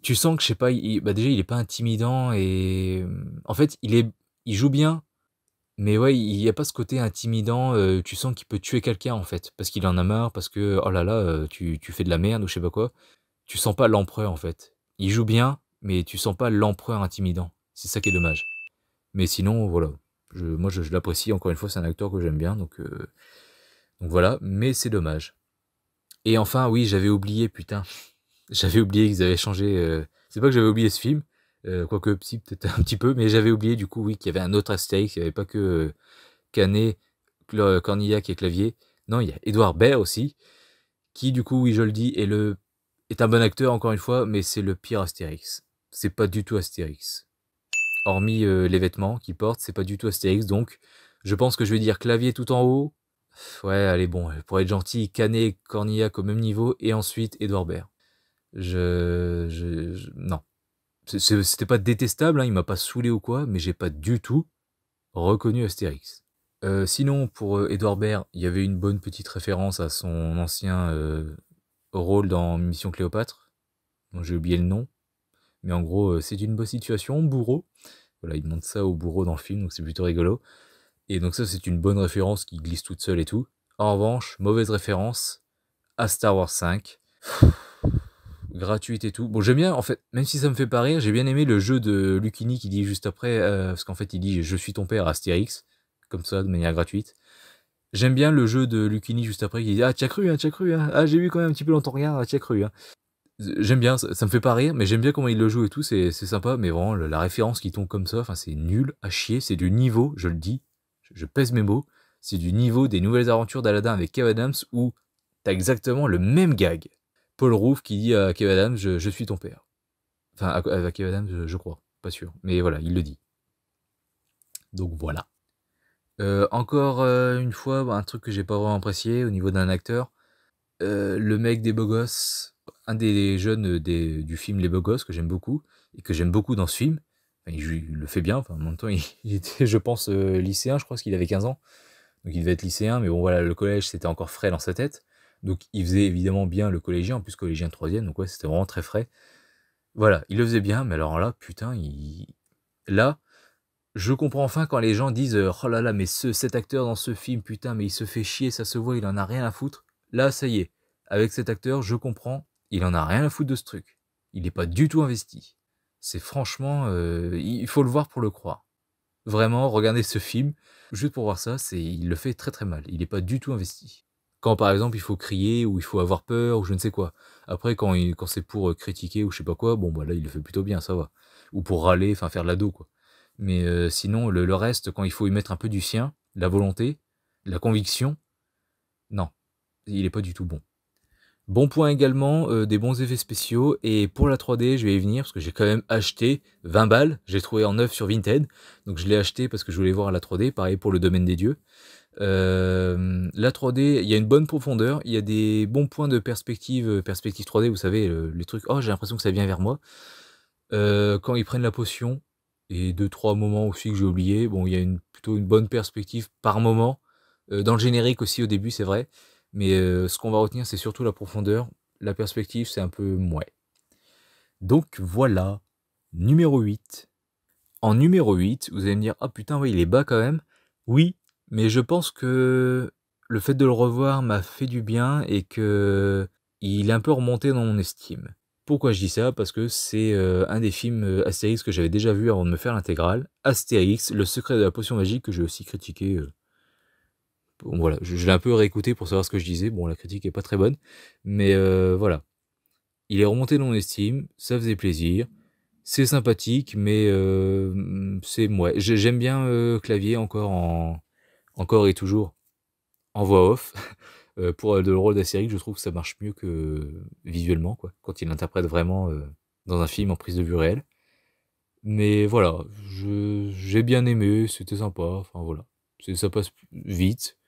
tu sens que je sais pas, bah déjà il est pas intimidant et en fait il joue bien, mais ouais, il y a pas ce côté intimidant. Tu sens qu'il peut tuer quelqu'un en fait, parce qu'il en a marre, parce que oh là là, tu fais de la merde ou je sais pas quoi. Tu sens pas l'empereur en fait. Il joue bien, mais tu sens pas l'empereur intimidant. C'est ça qui est dommage. Mais sinon voilà, moi je l'apprécie. Encore une fois, c'est un acteur que j'aime bien, donc voilà. Mais c'est dommage. Et enfin, oui, j'avais oublié, putain. J'avais oublié qu'ils avaient changé. C'est pas que j'avais oublié ce film, quoique si peut-être un petit peu, mais j'avais oublié du coup, oui, qu'il y avait un autre Astérix. Il n'y avait pas que Canet, Cornillac et Clavier. Non, il y a Édouard Baird aussi, qui du coup, oui, je le dis, est un bon acteur encore une fois, mais c'est le pire Astérix. C'est pas du tout Astérix. Hormis les vêtements qu'il porte, c'est pas du tout Astérix. Donc, je pense que je vais dire Clavier tout en haut. Ouais, allez, bon, pour être gentil, Canet, Cornillac au même niveau, et ensuite Édouard Baird. Non. C'était pas détestable, hein, il m'a pas saoulé ou quoi, mais j'ai pas du tout reconnu Astérix. Sinon, pour Édouard Baird, il y avait une bonne petite référence à son ancien rôle dans Mission Cléopâtre, dont j'ai oublié le nom. Mais en gros, c'est une bonne situation, bourreau. Voilà, il demande ça au bourreau dans le film, donc c'est plutôt rigolo. Et donc ça, c'est une bonne référence qui glisse toute seule et tout. En revanche, mauvaise référence à Star Wars 5. Gratuite et tout. Bon, j'aime bien, en fait, même si ça me fait pas rire, j'ai bien aimé le jeu de Lucchini qui dit juste après, parce qu'en fait, il dit je suis ton père à Astérix, comme ça, de manière gratuite. J'aime bien le jeu de Lucchini juste après qui dit ah, t'y as cru, hein. Ah, j'ai vu quand même un petit peu dans ton regard, ah, t'y as cru, hein. J'aime bien, ça me fait pas rire, mais j'aime bien comment il le joue et tout, c'est sympa, mais vraiment, la référence qui tombe comme ça, enfin, c'est nul à chier, c'est du niveau, je le dis, je pèse mes mots, c'est du niveau des nouvelles aventures d'Aladin avec Kev Adams où t'as exactement le même gag. Paul Rouve qui dit à Kev Adams je suis ton père. Enfin, à Kev Adams, je crois, pas sûr, mais voilà, il le dit. Donc voilà. Encore, une fois, bah, un truc que j'ai pas vraiment apprécié au niveau d'un acteur, le mec des Beaux Gosses, un des jeunes, du film Les Beaux Gosses que j'aime beaucoup et que j'aime beaucoup dans ce film. Enfin, il le fait bien, enfin, en même temps, il était, je pense, lycéen, je crois qu'il avait 15 ans, donc il devait être lycéen, mais bon, voilà, le collège, c'était encore frais dans sa tête, donc il faisait évidemment bien le collégien, en plus collégien de 3e, donc ouais, c'était vraiment très frais. Voilà, il le faisait bien, mais alors là, putain, il là, je comprends enfin quand les gens disent, «Oh là là, mais cet acteur dans ce film, putain, mais il se fait chier, ça se voit, il en a rien à foutre». Là, ça y est, avec cet acteur, je comprends, il en a rien à foutre de ce truc. Il est pas du tout investi. C'est franchement, il faut le voir pour le croire. Vraiment, regardez ce film, juste pour voir ça, il le fait très, très mal. Il est pas du tout investi. Quand par exemple, il faut crier ou il faut avoir peur ou je ne sais quoi. Après quand c'est pour, critiquer ou je sais pas quoi, bon bah là, il le fait plutôt bien, ça va. Ou pour râler, enfin faire de l'ado quoi. Mais, sinon le reste, quand il faut y mettre un peu du sien, de la volonté, de la conviction, non, il est pas du tout bon. Bon point également, des bons effets spéciaux et pour la 3D, je vais y venir parce que j'ai quand même acheté 20 balles, j'ai trouvé en neuf sur Vinted, donc je l'ai acheté parce que je voulais voir la 3D, pareil pour Le Domaine des Dieux. La 3D, il y a une bonne profondeur, il y a des bons points de perspective, perspective 3D, vous savez, les trucs: «Oh j'ai l'impression que ça vient vers moi». Quand ils prennent la potion et deux trois moments aussi que j'ai oubliés, bon il y a plutôt une bonne perspective par moment. Dans le générique aussi au début, c'est vrai, mais ce qu'on va retenir, c'est surtout la profondeur. La perspective, c'est un peu mouais. Donc voilà, numéro 8. En numéro 8, vous allez me dire: «Ah putain, ouais, il est bas quand même». Oui, mais je pense que le fait de le revoir m'a fait du bien et qu'il est un peu remonté dans mon estime. Pourquoi je dis ça? Parce que c'est, un des films, Astérix que j'avais déjà vu avant de me faire l'intégrale. Astérix, le secret de la potion magique, que j'ai aussi critiqué, bon voilà, je l'ai un peu réécouté pour savoir ce que je disais. Bon, la critique est pas très bonne, mais voilà. Il est remonté dans mon estime, ça faisait plaisir, c'est sympathique, mais c'est mouais. J'aime bien, Clavier encore et toujours en voix off. Pour, le rôle d'Astérix, je trouve que ça marche mieux que visuellement, quoi, quand il interprète vraiment, dans un film en prise de vue réelle. Mais voilà, j'ai bien aimé, c'était sympa, enfin voilà. Ça passe vite.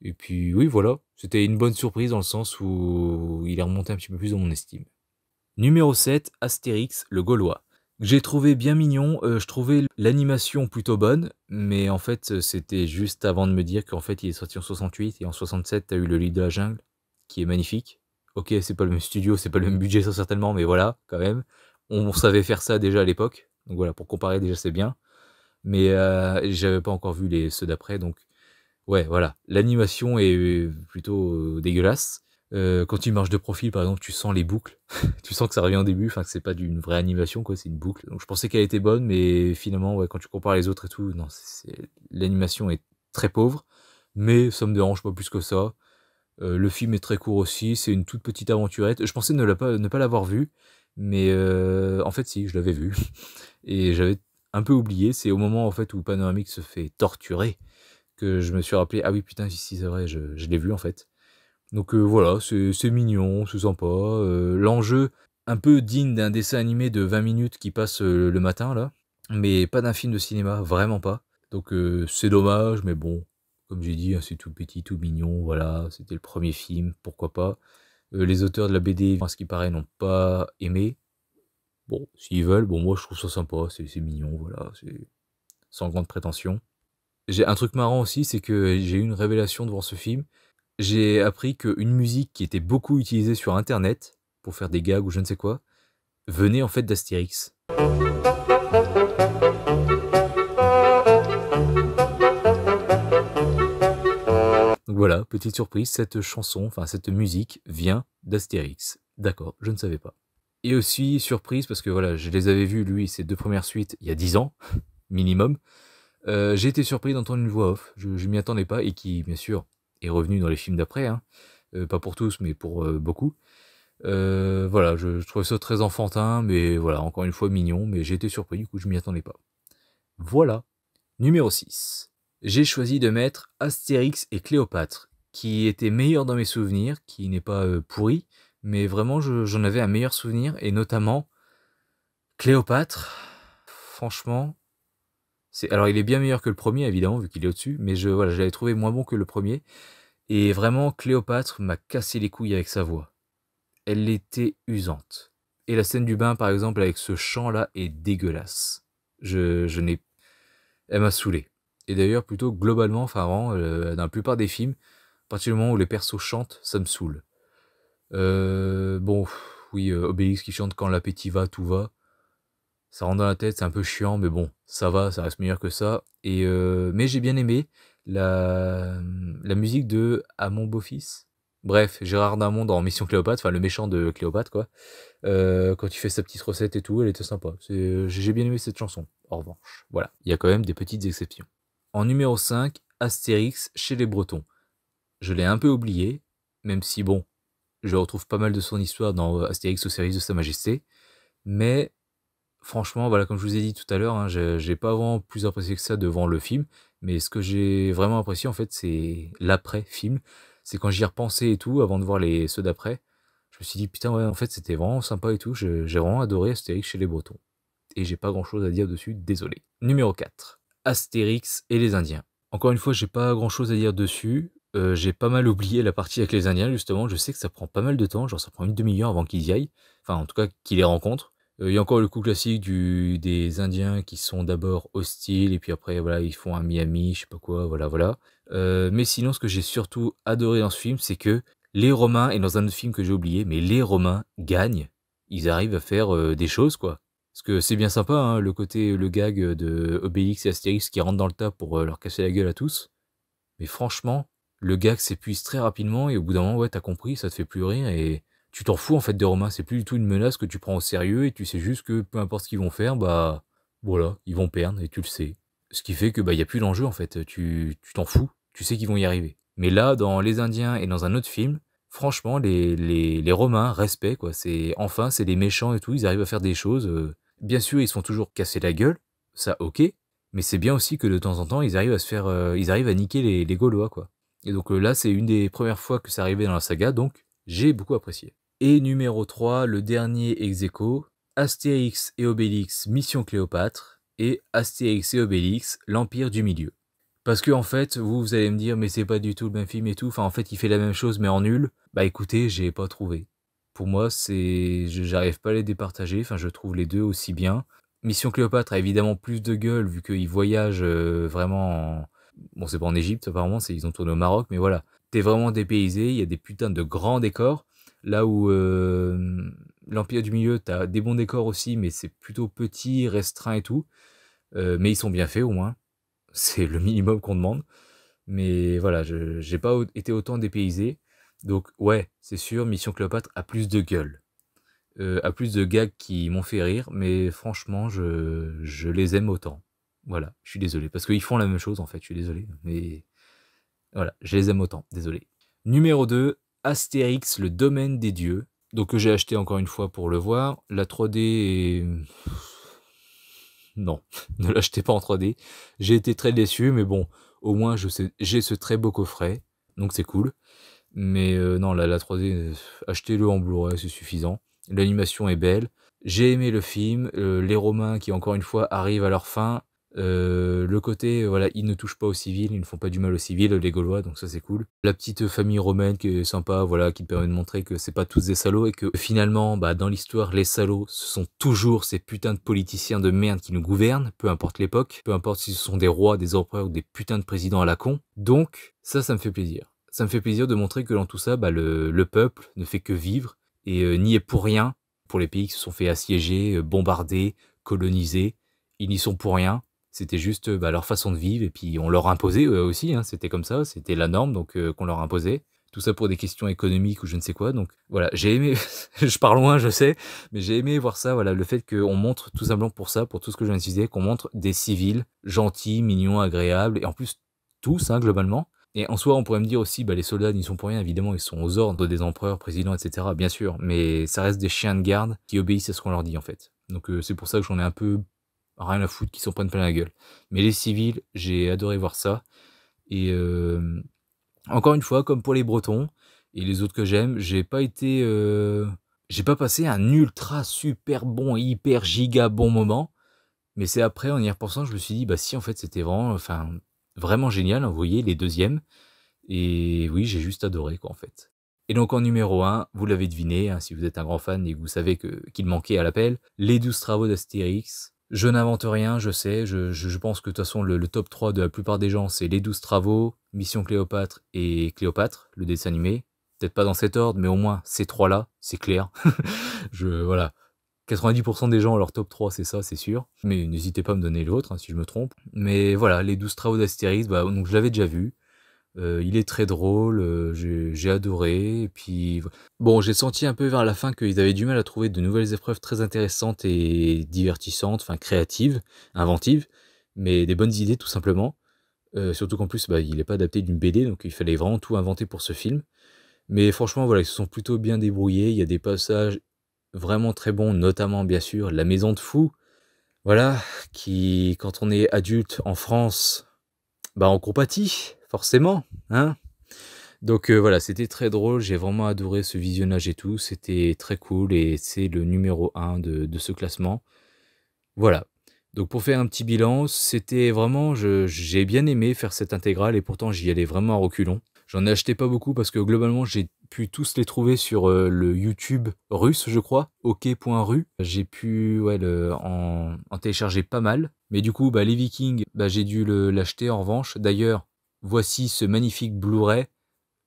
Et puis oui, voilà, c'était une bonne surprise dans le sens où il est remonté un petit peu plus dans mon estime. Numéro 7, Astérix le Gaulois. J'ai trouvé bien mignon, je trouvais l'animation plutôt bonne, mais en fait, c'était juste avant de me dire qu'en fait, il est sorti en 68 et en 67, tu as eu Le Livre de la Jungle, qui est magnifique. OK, c'est pas le même studio, c'est pas le même budget ça certainement, mais voilà, quand même. On savait faire ça déjà à l'époque, donc voilà, pour comparer déjà c'est bien. Mais, j'avais pas encore vu ceux d'après, donc ouais, voilà, l'animation est plutôt, dégueulasse. Quand il marche de profil, par exemple, tu sens les boucles, tu sens que ça revient au début, enfin que c'est pas une vraie animation quoi, c'est une boucle. Donc je pensais qu'elle était bonne, mais finalement, ouais, quand tu compares les autres et tout, non, l'animation est très pauvre, mais ça me dérange pas plus que ça. Le film est très court aussi, c'est une toute petite aventurette. Je pensais ne pas l'avoir vu, mais en fait si, je l'avais vu et j'avais un peu oublié. C'est au moment en fait où Panoramix se fait torturer que je me suis rappelé: «Ah oui putain, si c'est vrai, je l'ai vu en fait». Donc voilà, c'est mignon, c'est sympa, l'enjeu un peu digne d'un dessin animé de 20 minutes qui passe, le matin là, mais pas d'un film de cinéma, vraiment pas. Donc c'est dommage, mais bon, comme j'ai dit, hein, c'est tout petit, tout mignon, voilà, c'était le premier film, pourquoi pas. Les auteurs de la BD, à ce qui paraît, n'ont pas aimé. Bon, s'ils veulent, bon moi je trouve ça sympa, c'est mignon, voilà, c'est sans grande prétention. J'ai un truc marrant aussi, c'est que j'ai eu une révélation devant ce film. J'ai appris qu'une musique qui était beaucoup utilisée sur internet, pour faire des gags ou je ne sais quoi, venait en fait d'Astérix. Donc voilà, petite surprise, cette chanson, enfin cette musique vient d'Astérix. D'accord, je ne savais pas. Et aussi surprise parce que voilà, je les avais vus lui, ses 2 premières suites, il y a 10 ans, minimum. J'ai été surpris d'entendre une voix off, je m'y attendais pas et qui bien sûr est revenue dans les films d'après, hein. Pas pour tous, mais pour, beaucoup. Voilà, je trouvais ça très enfantin, mais voilà, encore une fois mignon, mais j'ai été surpris, du coup je m'y attendais pas. Voilà. Numéro 6. J'ai choisi de mettre Astérix et Cléopâtre, qui était meilleur dans mes souvenirs, qui n'est pas, pourri, mais vraiment j'en avais un meilleur souvenir et notamment Cléopâtre, franchement, Alors il est bien meilleur que le premier évidemment vu qu'il est au-dessus, mais voilà, je l'avais trouvé moins bon que le premier. Et vraiment Cléopâtre m'a cassé les couilles avec sa voix. Elle était usante. Et la scène du bain par exemple avec ce chant là est dégueulasse. Je n'ai Elle m'a saoulé. Et d'ailleurs plutôt globalement, enfin vraiment, dans la plupart des films, à partir du moment où les persos chantent, ça me saoule. Bon, oui, Obélix qui chante «Quand l'appétit va, tout va». Ça rentre dans la tête, c'est un peu chiant, mais bon, ça va, ça reste meilleur que ça. Mais j'ai bien aimé la musique de «À mon beau-fils». Bref, Gérard Darmon dans Mission Cléopâtre, enfin le méchant de Cléopâtre quoi. Quand il fait sa petite recette et tout, elle était sympa. J'ai bien aimé cette chanson, en revanche. Voilà, il y a quand même des petites exceptions. En numéro 5, Astérix chez les Bretons. Je l'ai un peu oublié, même si bon, je retrouve pas mal de son histoire dans Astérix au service de Sa Majesté. Mais franchement, voilà, comme je vous ai dit tout à l'heure, hein, j'ai pas vraiment plus apprécié que ça devant le film. Mais ce que j'ai vraiment apprécié, en fait, c'est l'après-film. C'est quand j'y repensais et tout, avant de voir ceux d'après. Je me suis dit, putain, ouais, en fait, c'était vraiment sympa et tout. J'ai vraiment adoré Astérix chez les Bretons. Et j'ai pas grand chose à dire dessus, désolé. Numéro 4. Astérix et les Indiens. Encore une fois, j'ai pas grand chose à dire dessus. J'ai pas mal oublié la partie avec les Indiens, justement. Je sais que ça prend pas mal de temps, genre ça prend une demi-heure avant qu'ils y aillent. Enfin, en tout cas, qu'ils les rencontrent. Il y a encore le coup classique des Indiens qui sont d'abord hostiles, et puis après, voilà, ils font un Miami, je sais pas quoi, voilà, voilà. Mais sinon, ce que j'ai surtout adoré dans ce film, c'est que les Romains, et dans un autre film que j'ai oublié, mais les Romains gagnent. Ils arrivent à faire des choses, quoi. Parce que c'est bien sympa, hein, le gag de Obélix et Astérix qui rentrent dans le tas pour leur casser la gueule à tous. Mais franchement, le gag s'épuise très rapidement et au bout d'un moment, ouais, t'as compris, ça te fait plus rire et tu t'en fous en fait des Romains. C'est plus du tout une menace que tu prends au sérieux et tu sais juste que peu importe ce qu'ils vont faire, bah voilà, ils vont perdre et tu le sais. Ce qui fait que bah y a plus d'enjeu en fait. Tu t'en fous, tu sais qu'ils vont y arriver. Mais là, dans Les Indiens et dans un autre film, franchement, les Romains, respect quoi. C'est des méchants et tout, ils arrivent à faire des choses. Bien sûr, ils se font toujours casser la gueule, ça ok. Mais c'est bien aussi que de temps en temps, ils arrivent à niquer les Gaulois, quoi. Et donc là, c'est une des premières fois que ça arrivait dans la saga, donc j'ai beaucoup apprécié. Et numéro 3, le dernier ex aequo, Astérix et Obélix, Mission Cléopâtre, et Astérix et Obélix, l'Empire du Milieu. Parce que en fait, vous allez me dire, mais c'est pas du tout le même film et tout, enfin en fait, il fait la même chose mais en nul. Bah écoutez, j'ai pas trouvé. Pour moi, j'arrive pas à les départager, enfin je trouve les deux aussi bien. Mission Cléopâtre a évidemment plus de gueule vu qu'ils voyagent vraiment Bon, c'est pas en Égypte apparemment, ils ont tourné au Maroc, mais voilà. T'es vraiment dépaysé, il y a des putains de grands décors. Là où l'Empire du Milieu, t'as des bons décors aussi, mais c'est plutôt petit, restreint et tout. Mais ils sont bien faits au moins. C'est le minimum qu'on demande. Mais voilà, j'ai pas été autant dépaysé. Donc ouais, c'est sûr, Mission Cléopâtre a plus de gueule. A plus de gags qui m'ont fait rire, mais franchement, je les aime autant. Voilà, je suis désolé. Parce qu'ils font la même chose en fait, je suis désolé. Mais voilà, je les aime autant, désolé. Numéro 2, Astérix, le domaine des dieux. Donc que j'ai acheté encore une fois pour le voir. La 3D est... Non, ne l'achetez pas en 3D. J'ai été très déçu, mais bon, au moins j'ai ce très beau coffret, donc c'est cool. Mais non, la 3D, achetez-le en Blu-ray, c'est suffisant. L'animation est belle. J'ai aimé le film. Les Romains qui, encore une fois, arrivent à leur fin. Le côté, voilà, ils ne touchent pas aux civils, ils ne font pas du mal aux civils, les Gaulois, donc ça c'est cool. La petite famille romaine qui est sympa, voilà, qui permet de montrer que c'est pas tous des salauds et que finalement, bah, dans l'histoire, les salauds, ce sont toujours ces putains de politiciens de merde qui nous gouvernent, peu importe l'époque, peu importe si ce sont des rois, des empereurs ou des putains de présidents à la con. Donc, ça me fait plaisir. Ça me fait plaisir de montrer que dans tout ça, bah, le peuple ne fait que vivre et n'y est pour rien. Pour les pays qui se sont fait assiéger, bombarder, coloniser, ils n'y sont pour rien. C'était juste bah, leur façon de vivre et puis on leur imposait aussi, hein, c'était comme ça, c'était la norme donc qu'on leur imposait. Tout ça pour des questions économiques ou je ne sais quoi. Donc voilà, j'ai aimé, je pars loin, je sais, mais j'ai aimé voir ça, voilà, le fait qu'on montre tout simplement pour ça, pour tout ce que je viens de citer, qu'on montre des civils gentils, mignons, agréables, et en plus tous, hein, globalement. Et en soi, on pourrait me dire aussi, bah, les soldats n'y sont pour rien, évidemment, ils sont aux ordres des empereurs, présidents, etc., bien sûr, mais ça reste des chiens de garde qui obéissent à ce qu'on leur dit, en fait. Donc c'est pour ça que j'en ai un peu rien à foutre qui s'en prennent plein la gueule. Mais les civils, j'ai adoré voir ça. Et encore une fois, comme pour les Bretons et les autres que j'aime, j'ai pas passé un ultra super bon, hyper giga bon moment. Mais c'est après, en y repensant, je me suis dit, bah si, en fait, c'était vraiment, enfin, vraiment génial, hein, vous voyez, les deuxièmes. Et oui, j'ai juste adoré, quoi, en fait. Et donc, en numéro un, vous l'avez deviné, hein, si vous êtes un grand fan et que vous savez qu'il manquait à l'appel, les 12 travaux d'Astérix. Je n'invente rien, je sais, je pense que de toute façon, le top 3 de la plupart des gens, c'est les 12 travaux, Mission Cléopâtre et Cléopâtre, le dessin animé. Peut-être pas dans cet ordre, mais au moins ces trois-là, c'est clair. Voilà. 90% des gens, leur top 3, c'est ça, c'est sûr. Mais n'hésitez pas à me donner l'autre, hein, si je me trompe. Mais voilà, les 12 travaux d'Astérix, bah, donc je l'avais déjà vu. Il est très drôle, j'ai adoré. Et puis, bon, j'ai senti un peu vers la fin qu'ils avaient du mal à trouver de nouvelles épreuves très intéressantes et divertissantes, enfin créatives, inventives, mais des bonnes idées tout simplement. Surtout qu'en plus, bah, il n'est pas adapté d'une BD, donc il fallait vraiment tout inventer pour ce film. Mais franchement, voilà, ils se sont plutôt bien débrouillés. Il y a des passages vraiment très bons, notamment bien sûr La Maison de Fou. Voilà, qui, quand on est adulte en France, bah on compatit, forcément, hein. Donc voilà, c'était très drôle, j'ai vraiment adoré ce visionnage et tout, c'était très cool et c'est le numéro un de ce classement. Voilà. Donc pour faire un petit bilan, c'était vraiment j'ai bien aimé faire cette intégrale et pourtant j'y allais vraiment à reculons. J'en ai acheté pas beaucoup parce que globalement j'ai pu tous les trouver sur le YouTube russe, je crois, ok.ru. J'ai pu ouais, en télécharger pas mal. Mais du coup, bah, les Vikings, bah, j'ai dû l'acheter en revanche. D'ailleurs, voici ce magnifique Blu-ray,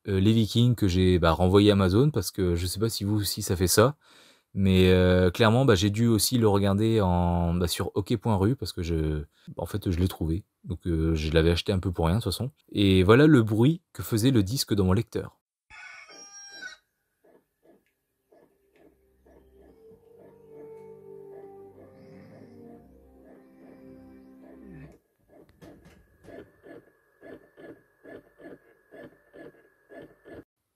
les Vikings, que j'ai bah, renvoyé à Amazon parce que je sais pas si vous aussi ça fait ça. Mais clairement, bah, j'ai dû aussi le regarder bah, sur ok.ru parce que en fait, je l'ai trouvé. Donc je l'avais acheté un peu pour rien de toute façon. Et voilà le bruit que faisait le disque dans mon lecteur.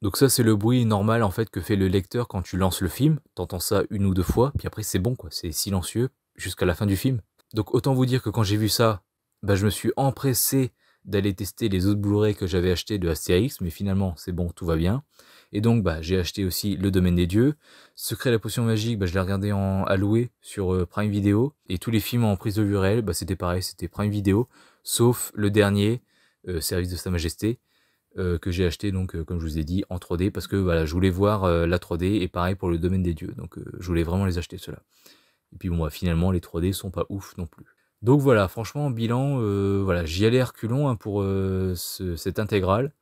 Donc ça, c'est le bruit normal en fait que fait le lecteur quand tu lances le film. T'entends ça une ou deux fois, puis après c'est bon quoi, c'est silencieux jusqu'à la fin du film. Donc autant vous dire que quand j'ai vu ça, bah, je me suis empressé d'aller tester les autres Blu-ray que j'avais achetés de Astérix, mais finalement c'est bon, tout va bien. Et donc bah, j'ai acheté aussi Le Domaine des Dieux. Secret de la Potion Magique, bah, je l'ai regardé à louer sur Prime Video. Et tous les films en prise de vue réelle, bah, c'était pareil, c'était Prime Video, sauf le dernier, Service de Sa Majesté, que j'ai acheté donc comme je vous ai dit en 3D parce que voilà, je voulais voir la 3D et pareil pour le Domaine des Dieux. Donc je voulais vraiment les acheter ceux-là. Et puis bon bah, finalement les 3D sont pas ouf non plus. Donc voilà, franchement en bilan, voilà, j'y allais à reculons hein, pour cette intégrale.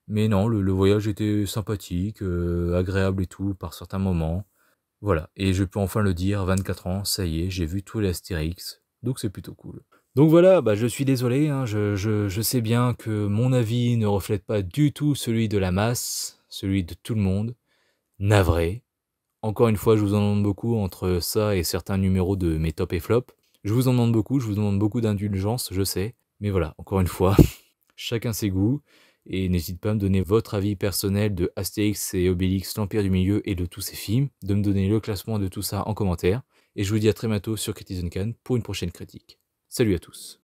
Mais non, le voyage était sympathique, agréable et tout par certains moments. Voilà, et je peux enfin le dire, 24 ans, ça y est, j'ai vu tous les Astérix, donc c'est plutôt cool. Donc voilà, bah je suis désolé, hein, je sais bien que mon avis ne reflète pas du tout celui de la masse, celui de tout le monde. Navré. Encore une fois, je vous en demande beaucoup entre ça et certains numéros de mes top et flop. Je vous en demande beaucoup, je vous demande beaucoup d'indulgence, je sais. Mais voilà, encore une fois, chacun ses goûts. Et n'hésitez pas à me donner votre avis personnel de Astérix et Obélix, l'Empire du Milieu et de tous ces films, de me donner le classement de tout ça en commentaire. Et je vous dis à très bientôt sur Critizen Can pour une prochaine critique. Salut à tous.